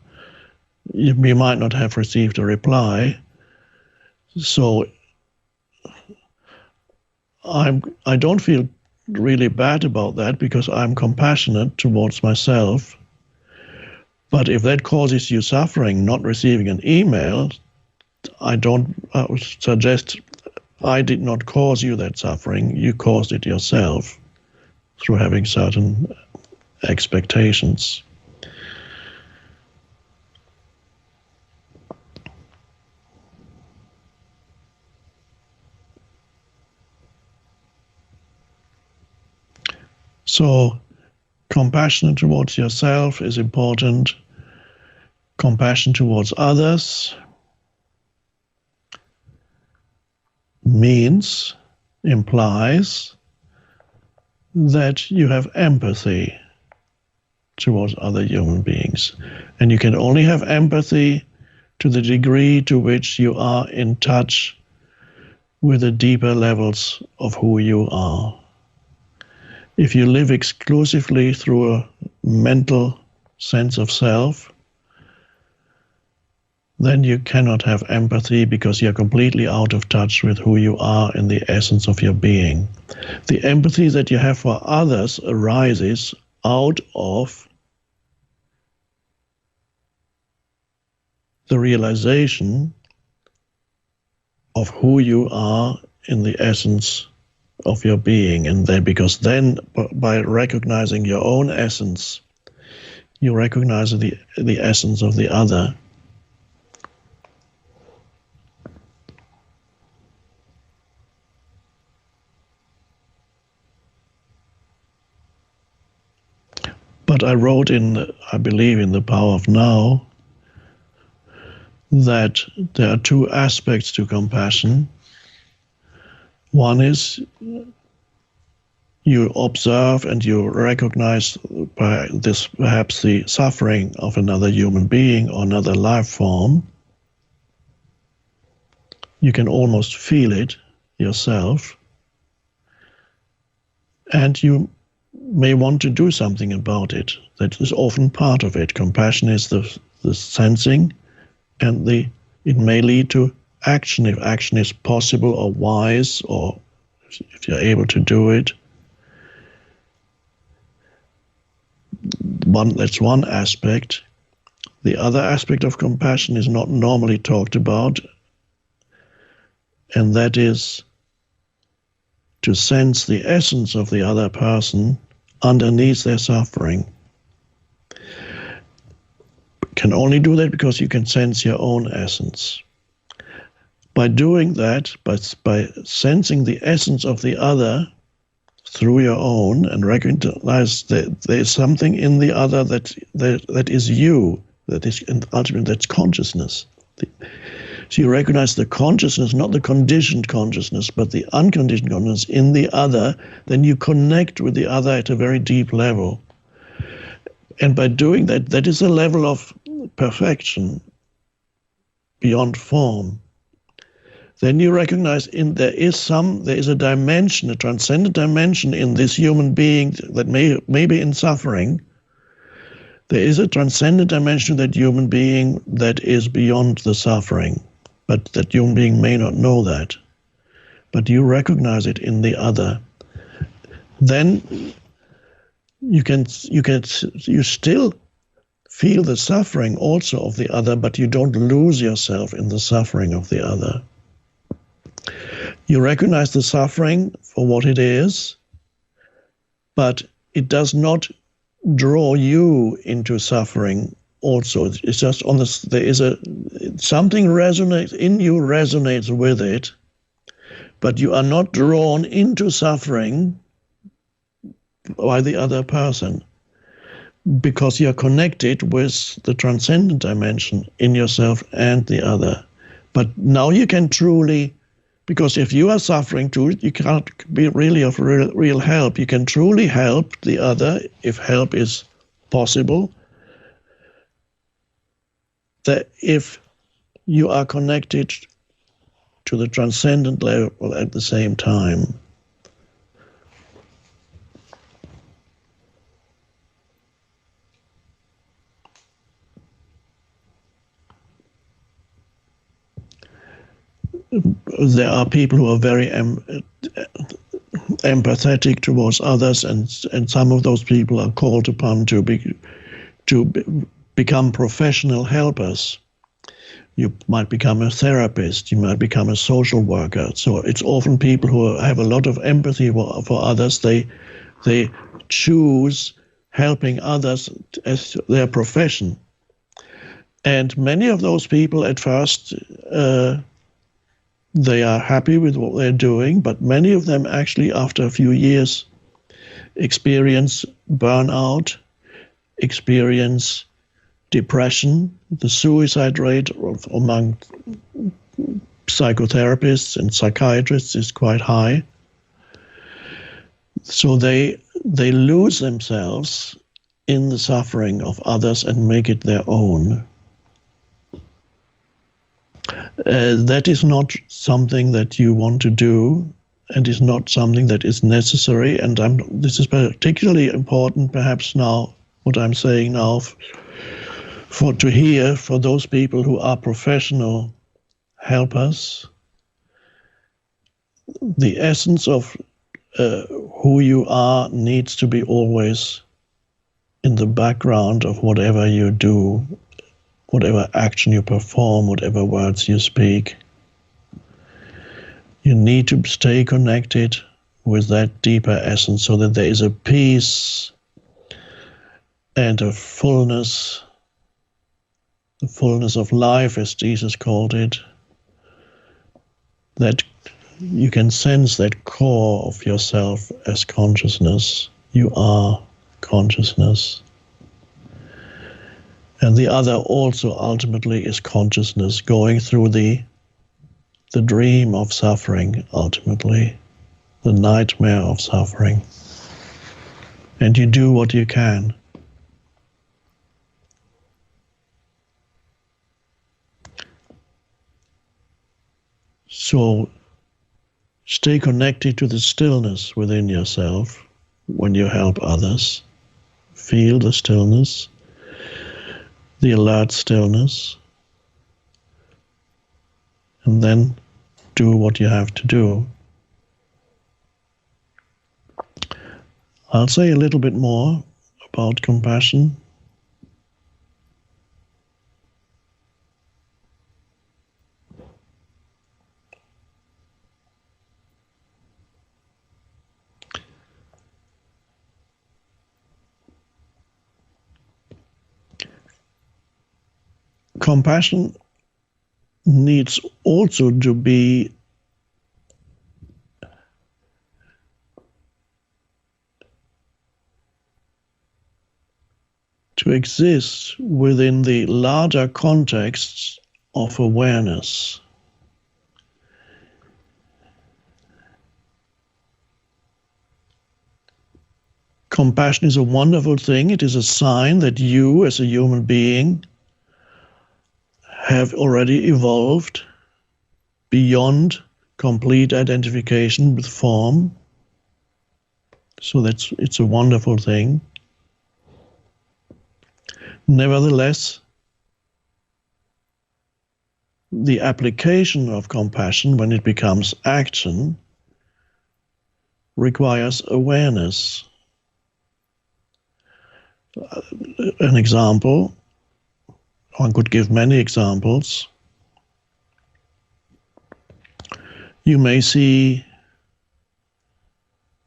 A: you might not have received a reply. So I don't feel really bad about that because I'm compassionate towards myself. But if that causes you suffering, not receiving an email, I would suggest I did not cause you that suffering. You caused it yourself through having certain expectations. So compassion towards yourself is important. Compassion towards others implies that you have empathy towards other human beings. And you can only have empathy to the degree to which you are in touch with the deeper levels of who you are. If you live exclusively through a mental sense of self, then you cannot have empathy because you're completely out of touch with who you are in the essence of your being. The empathy that you have for others arises out of the realization of who you are in the essence of your being. And then, because then by recognizing your own essence, You recognize the essence of the other. But I wrote I believe in The Power of Now, that there are two aspects to compassion. One is you observe and you recognize by this perhaps the suffering of another human being or another life form. You can almost feel it yourself, and you may want to do something about it. That is often part of it. Compassion is the sensing, and it may lead to action if action is possible or wise, or if you're able to do it. That's one aspect. The other aspect of compassion is not normally talked about, and that is to sense the essence of the other person underneath their suffering. Can only do that because you can sense your own essence. By doing that, by sensing the essence of the other through your own, and recognize that there's something in the other that is you, that is ultimately that's consciousness. So you recognize the consciousness, not the conditioned consciousness, but the unconditioned consciousness in the other, then you connect with the other at a very deep level. And by doing that, that is a level of perfection beyond form. Then you recognize there is a dimension, a transcendent dimension in this human being that may be in suffering. There is a transcendent dimension of that human being that is beyond the suffering, but that human being may not know that. But you recognize it in the other. Then you still feel the suffering also of the other, but you don't lose yourself in the suffering of the other. You recognize the suffering for what it is, but it does not draw you into suffering also. It's just on this, something resonates in you, resonates with it, but you are not drawn into suffering by the other person, because you are connected with the transcendent dimension in yourself and the other. But now you can truly, because if you are suffering too, you cannot be really of real help. You can truly help the other, if help is possible, that if you are connected to the transcendent level at the same time. There are people who are very empathetic towards others, and some of those people are called upon to become professional helpers. You might become a therapist, you might become a social worker. So it's often people who have a lot of empathy for others. They choose helping others as their profession. And many of those people at first, they are happy with what they're doing, but many of them actually, after a few years, experience burnout, experience depression. The suicide rate among psychotherapists and psychiatrists is quite high. So they lose themselves in the suffering of others and make it their own. That is not something that you want to do, and is not something that is necessary. And this is particularly important, perhaps now, what I'm saying now, to hear for those people who are professional helpers. The essence of who you are needs to be always in the background of whatever you do, whatever action you perform, whatever words you speak. You need to stay connected with that deeper essence so that there is a peace and the fullness of life, as Jesus called it, that you can sense that core of yourself as consciousness. You are consciousness. And the other also ultimately is consciousness, going through the dream of suffering, ultimately, the nightmare of suffering. And you do what you can. So stay connected to the stillness within yourself when you help others. Feel the stillness, the alert stillness, and then do what you have to do. I'll say a little bit more about compassion. Compassion needs also to exist within the larger contexts of awareness. Compassion is a wonderful thing. It is a sign that you, as a human being, have already evolved beyond complete identification with form. So it's a wonderful thing. Nevertheless, the application of compassion, when it becomes action, requires awareness. An example, one could give many examples. You may see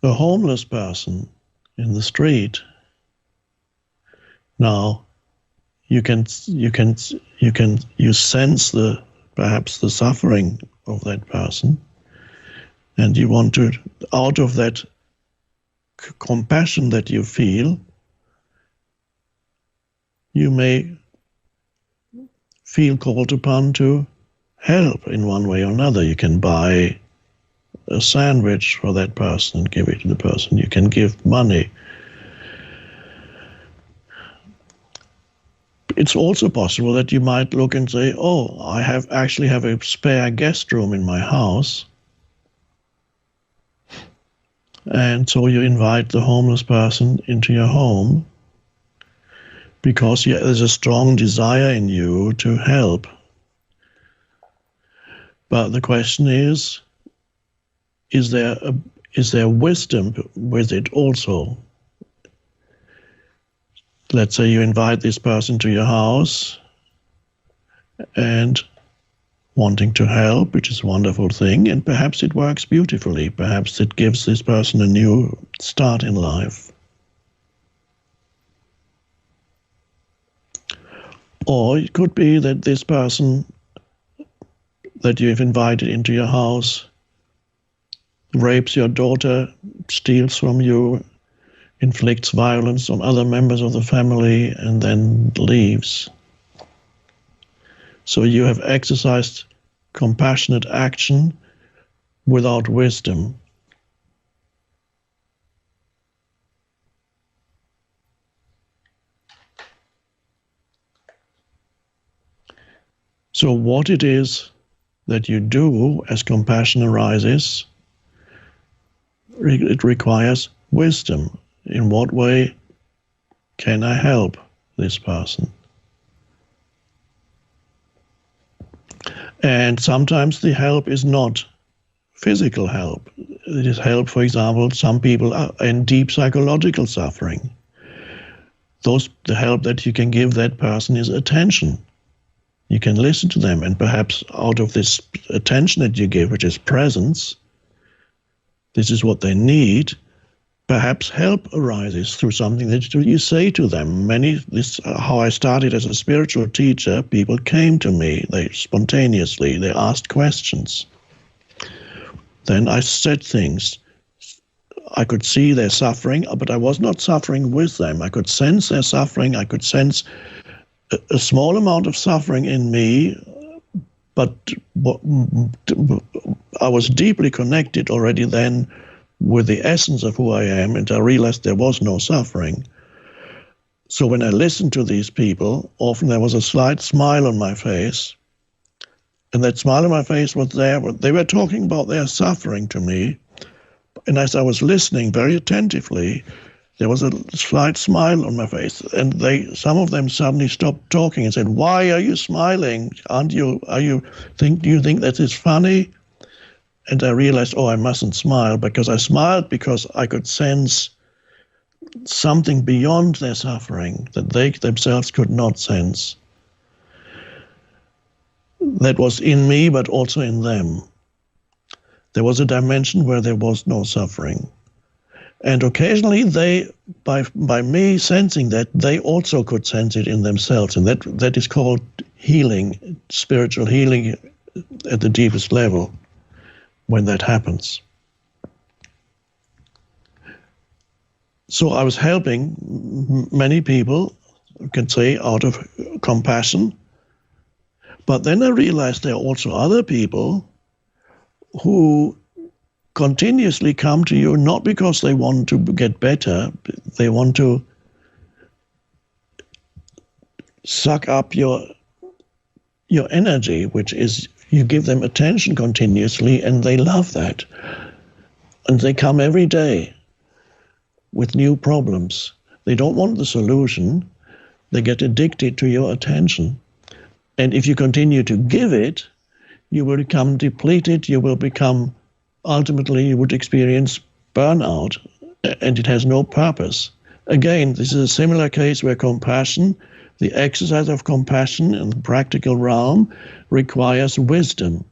A: a homeless person in the street. Now, you sense perhaps the suffering of that person, and you want to, out of that compassion that you feel, you may feel called upon to help in one way or another. You can buy a sandwich for that person and give it to the person. You can give money. It's also possible that you might look and say, oh, I actually have a spare guest room in my house. And so you invite the homeless person into your home because there's a strong desire in you to help. But the question is there wisdom with it also? Let's say you invite this person to your house and wanting to help, which is a wonderful thing, and perhaps it works beautifully. Perhaps it gives this person a new start in life. Or it could be that this person that you've invited into your house rapes your daughter, steals from you, inflicts violence on other members of the family, and then leaves. So you have exercised compassionate action without wisdom. So what it is that you do as compassion arises, it requires wisdom. In what way can I help this person? And sometimes the help is not physical help. It is help, for example, some people are in deep psychological suffering. The help that you can give that person is attention. You can listen to them, and perhaps out of this attention that you give, which is presence, this is what they need, perhaps help arises through something that you say to them. How I started as a spiritual teacher, people came to me, they asked questions. Then I said things. I could see their suffering, but I was not suffering with them. I could sense their suffering. I could sense a small amount of suffering in me, but I was deeply connected already then with the essence of who I am, and I realized there was no suffering. So when I listened to these people, often there was a slight smile on my face, and that smile on my face was there. They were talking about their suffering to me, and as I was listening very attentively, there was a slight smile on my face, and some of them suddenly stopped talking and said, "Why are you smiling? Do you think that is funny?" And I realized, I mustn't smile, because I smiled because I could sense something beyond their suffering that they themselves could not sense. That was in me, but also in them. There was a dimension where there was no suffering. And occasionally by me sensing that, they also could sense it in themselves. And that is called healing, spiritual healing at the deepest level, when that happens. So I was helping many people, you can say, out of compassion. But then I realized there are also other people who continuously come to you not because they want to get better, they want to suck up your energy, which is you give them attention continuously, and they love that. And they come every day with new problems. They don't want the solution. They get addicted to your attention. And if you continue to give it, you will become depleted, ultimately you would experience burnout, and it has no purpose. Again, this is a similar case where compassion, the exercise of compassion in the practical realm, requires wisdom.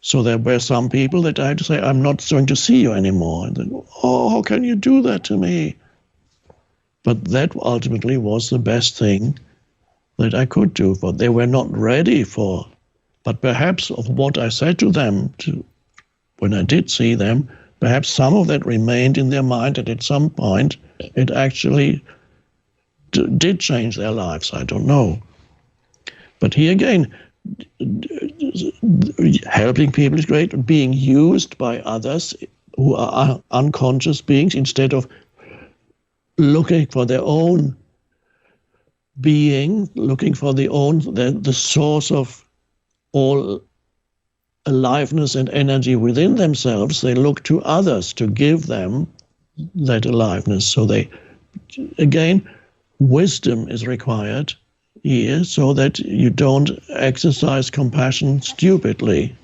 A: So there were some people that I had to say, "I'm not going to see you anymore." And then, how can you do that to me? But that ultimately was the best thing that I could do, but they were not ready for. But perhaps of what I said to them when I did see them, perhaps some of that remained in their mind, and at some point it actually did change their lives. I don't know. But here again, helping people is great. Being used by others who are unconscious beings, instead of looking for their own being, looking for the source of all aliveness and energy within themselves, they look to others to give them that aliveness. So again, wisdom is required here so that you don't exercise compassion stupidly.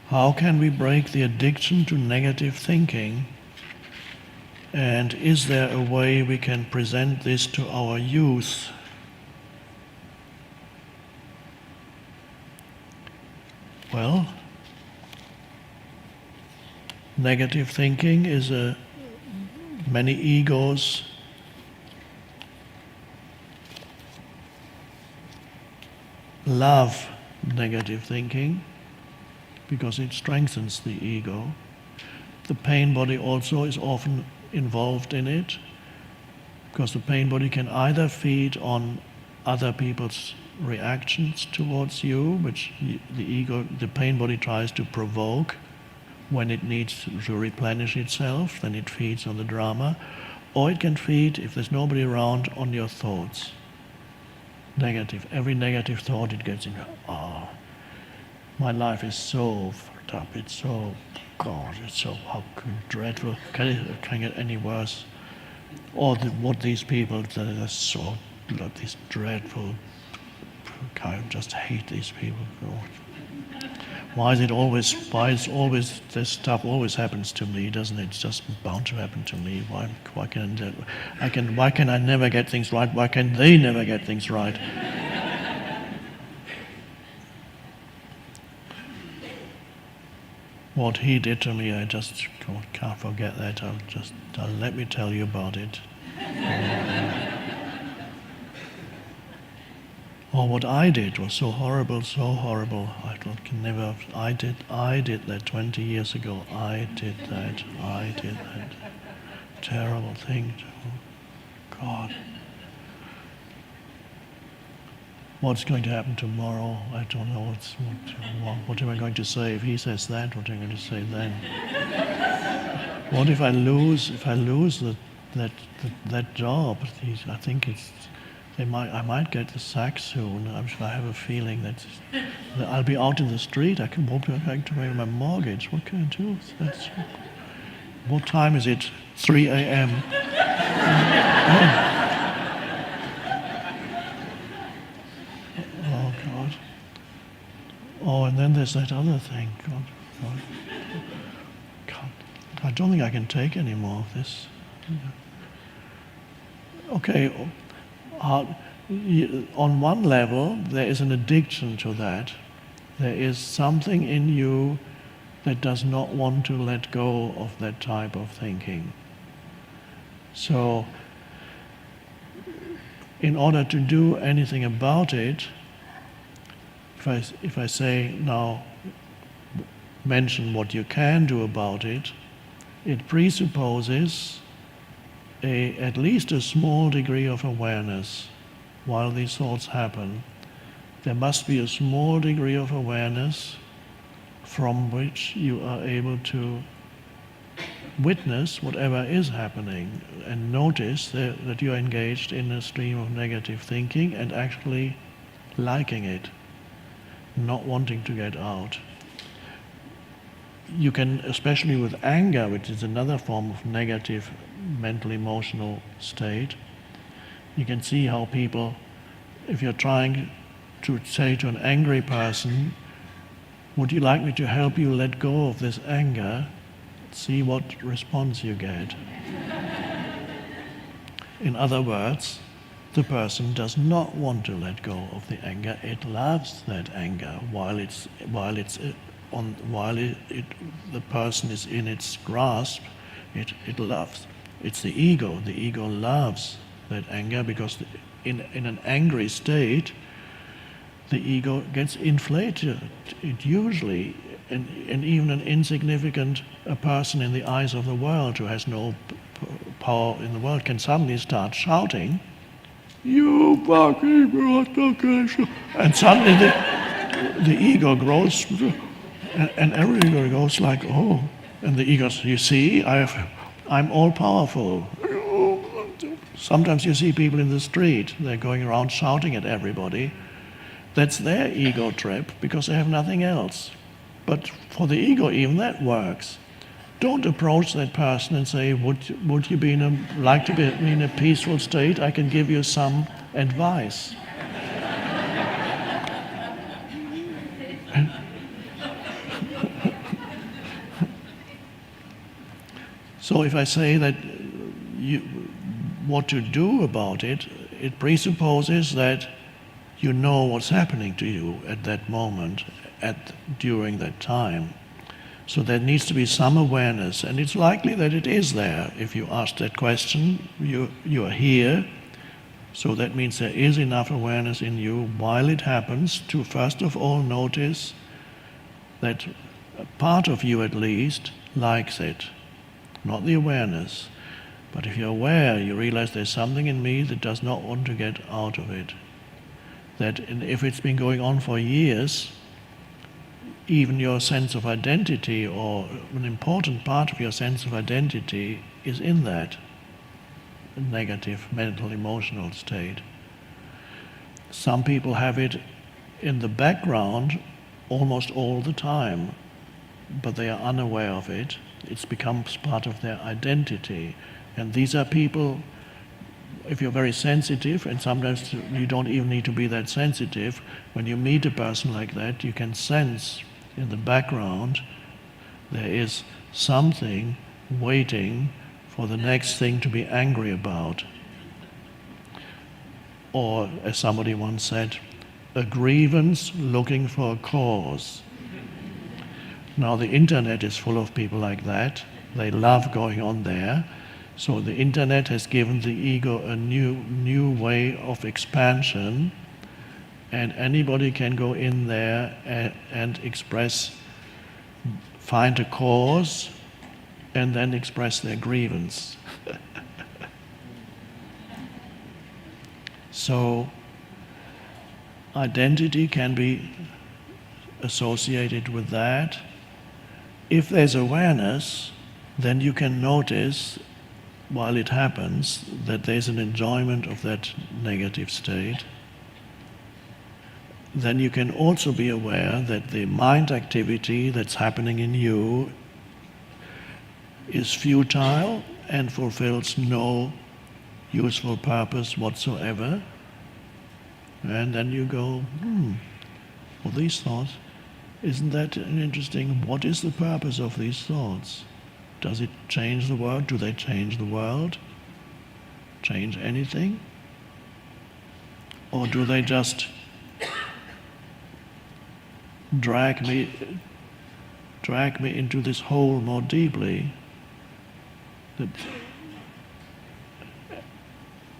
A: How can we break the addiction to negative thinking? And is there a way we can present this to our youth? Well, negative thinking is many egos love negative thinking because it strengthens the ego. The pain body also is often involved in it, because the pain body can either feed on other people's reactions towards you, which the pain body tries to provoke when it needs to replenish itself, then it feeds on the drama, or it can feed, if there's nobody around, on your thoughts. Every negative thought it gets in, my life is so up. It's so, God, it's so dreadful. Can it get any worse? Or what these people, they're so, these dreadful, I just hate these people. God. Why is always this stuff always happens to me, doesn't it? It's just bound to happen to me. Why can I never get things right? Why can they never get things right? What he did to me, I just can't forget that. Let me tell you about it. Or what I did was so horrible. Can never. I did that 20 years ago. I did that. Terrible thing. God. What's going to happen tomorrow? I don't know. What am I going to say if he says that? What am I going to say then? What if I lose? If I lose that job? I think I might get the sack soon. I have a feeling that I'll be out in the street. I won't be able to pay my mortgage. What can I do? What time is it? 3 a.m. Oh God. Oh, and then there's that other thing. God. I don't think I can take any more of this. Okay. On one level, there is an addiction to that. There is something in you that does not want to let go of that type of thinking. So, in order to do anything about it, if I say now, mention what you can do about it, it presupposes at least a small degree of awareness while these thoughts happen. There must be a small degree of awareness from which you are able to witness whatever is happening and notice that you are engaged in a stream of negative thinking and actually liking it, not wanting to get out. You can, especially with anger, which is another form of negative mental emotional state, you can see how people, if you're trying to say to an angry person, would you like me to help you let go of this anger? See what response you get. In other words, the person does not want to let go of the anger. It loves that anger the person is in its grasp. It loves. It's the ego. The ego loves that anger because in an angry state, the ego gets inflated. It usually, and even an insignificant person in the eyes of the world who has no power in the world can suddenly start shouting, "You fucking blood!" And suddenly the ego grows, and every ego goes like, "Oh!" And the ego says, "You see, I'm all powerful." Sometimes you see people in the street; they're going around shouting at everybody. That's their ego trip because they have nothing else. But for the ego, even that works. Don't approach that person and say, would you like to be in a peaceful state? I can give you some advice. So if I say that what to do about it, it presupposes that you know what's happening to you at that moment, during that time. So there needs to be some awareness, and it's likely that it is there. If you ask that question, you are here, so that means there is enough awareness in you while it happens to first of all notice that a part of you at least likes it, not the awareness. But if you're aware, you realize there's something in me that does not want to get out of it. That if it's been going on for years, even your sense of identity, or an important part of your sense of identity, is in that negative mental emotional state. Some people have it in the background almost all the time. but they are unaware of it. It becomes part of their identity. And these are people, if you're very sensitive, and sometimes you don't even need to be that sensitive, when you meet a person like that, you can sense in the background there is something waiting for the next thing to be angry about. Or, as somebody once said, a grievance looking for a cause. Now the internet is full of people like that. They love going on there. So the internet has given the ego a new way of expansion, and anybody can go in there and express, find a cause, and then express their grievance. So identity can be associated with that. If there's awareness, then you can notice, while it happens, that there's an enjoyment of that negative state. Then you can also be aware that the mind activity that's happening in you is futile and fulfills no useful purpose whatsoever. And then you go, well, these thoughts, isn't that interesting? What is the purpose of these thoughts? Does it change the world? Do they change the world? Change anything? Or do they just drag me into this hole more deeply? That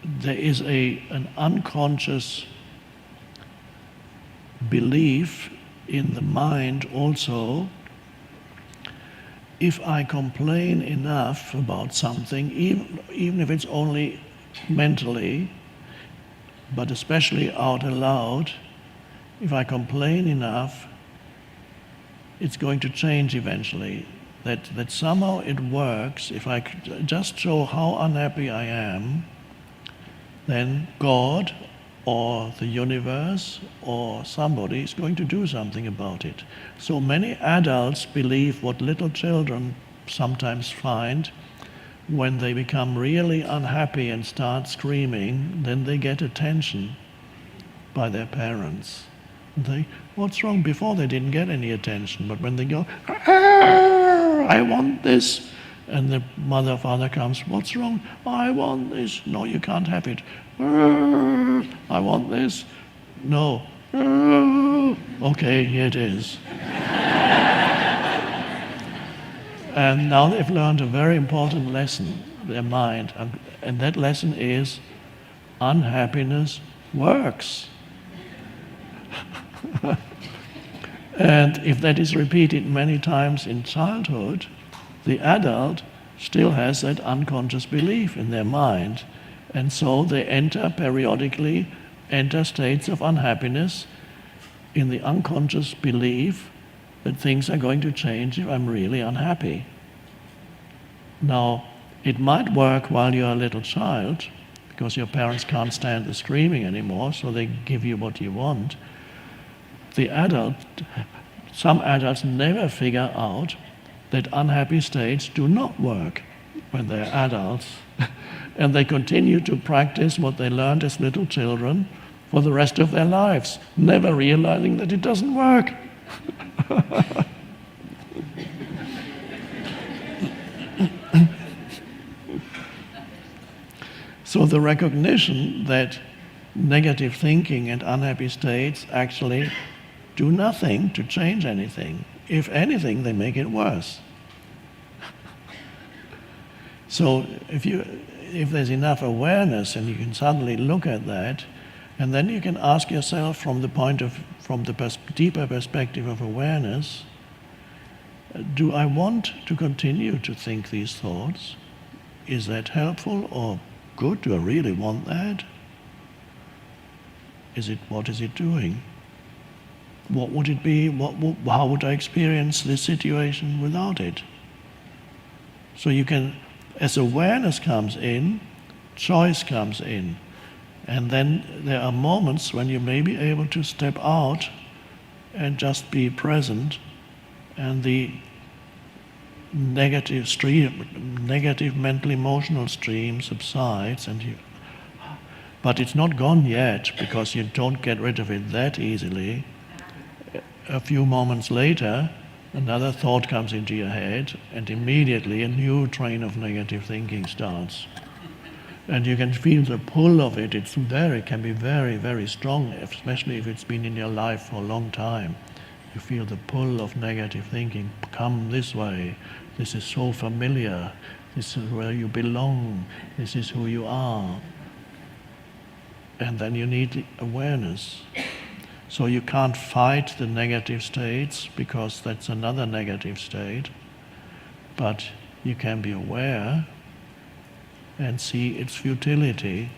A: there is an unconscious belief in the mind also. If I complain enough about something, even if it's only mentally, but especially out aloud, if I complain enough, it's going to change eventually. That somehow it works. If I just show how unhappy I am, then God or the universe or somebody is going to do something about it. So many adults believe what little children sometimes find: when they become really unhappy and start screaming, then they get attention by their parents. And what's wrong? Before they didn't get any attention, but when they go, I want this, and the mother or father comes, what's wrong? I want this. No, you can't have it. I want this. No. Okay, here it is. And now they've learned a very important lesson, their mind, and that lesson is unhappiness works. And if that is repeated many times in childhood, the adult still has that unconscious belief in their mind. And so they periodically enter states of unhappiness in the unconscious belief that things are going to change if I'm really unhappy. Now, it might work while you're a little child, because your parents can't stand the screaming anymore, so they give you what you want. Some adults never figure out that unhappy states do not work when they're adults. And they continue to practice what they learned as little children for the rest of their lives, never realizing that it doesn't work. So the recognition that negative thinking and unhappy states actually do nothing to change anything. If anything, they make it worse. So if there's enough awareness and you can suddenly look at that, and then you can ask yourself from the deeper perspective of awareness, do I want to continue to think these thoughts? Is that helpful or good? Do I really want that? What is it doing? What would it be? How would I experience this situation without it? So you can, as awareness comes in, choice comes in. And then there are moments when you may be able to step out and just be present, and the negative mental emotional stream subsides, but it's not gone yet, because you don't get rid of it that easily. A few moments later, another thought comes into your head, and immediately a new train of negative thinking starts. And you can feel the pull of it. It can be very, very strong, especially if it's been in your life for a long time. You feel the pull of negative thinking. Come this way. This is so familiar. This is where you belong. This is who you are. And then you need awareness. So you can't fight the negative states, because that's another negative state. But you can be aware and see its futility,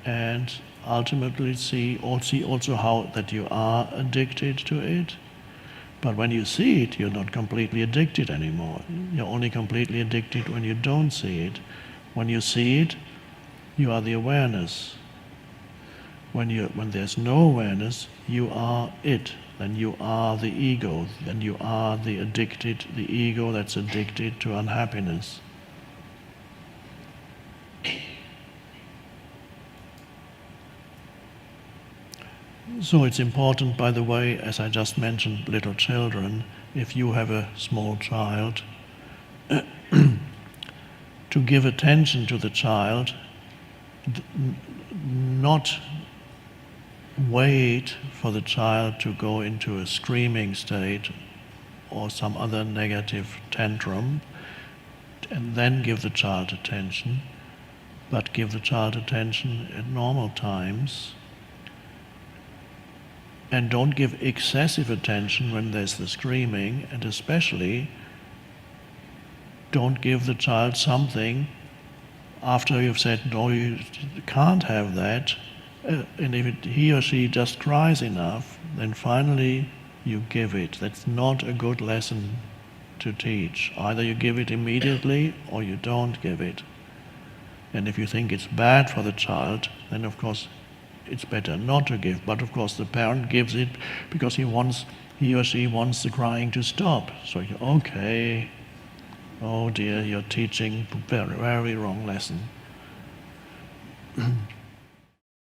A: and ultimately see also how that you are addicted to it. But when you see it, you're not completely addicted anymore. You're only completely addicted when you don't see it. When you see it, you are the awareness. When there's no awareness, you are it. Then you are the ego. Then you are the ego that's addicted to unhappiness. So it's important, by the way, as I just mentioned, little children, if you have a small child, to give attention to the child, not wait for the child to go into a screaming state or some other negative tantrum, and then give the child attention, but give the child attention at normal times. And don't give excessive attention when there's the screaming, and especially don't give the child something after you've said, no, you can't have that, and if he or she just cries enough, then finally you give it. That's not a good lesson to teach. Either you give it immediately or you don't give it. And if you think it's bad for the child, then of course it's better not to give. But of course the parent gives it because he or she wants the crying to stop. So okay, oh dear, you're teaching very, very wrong lesson.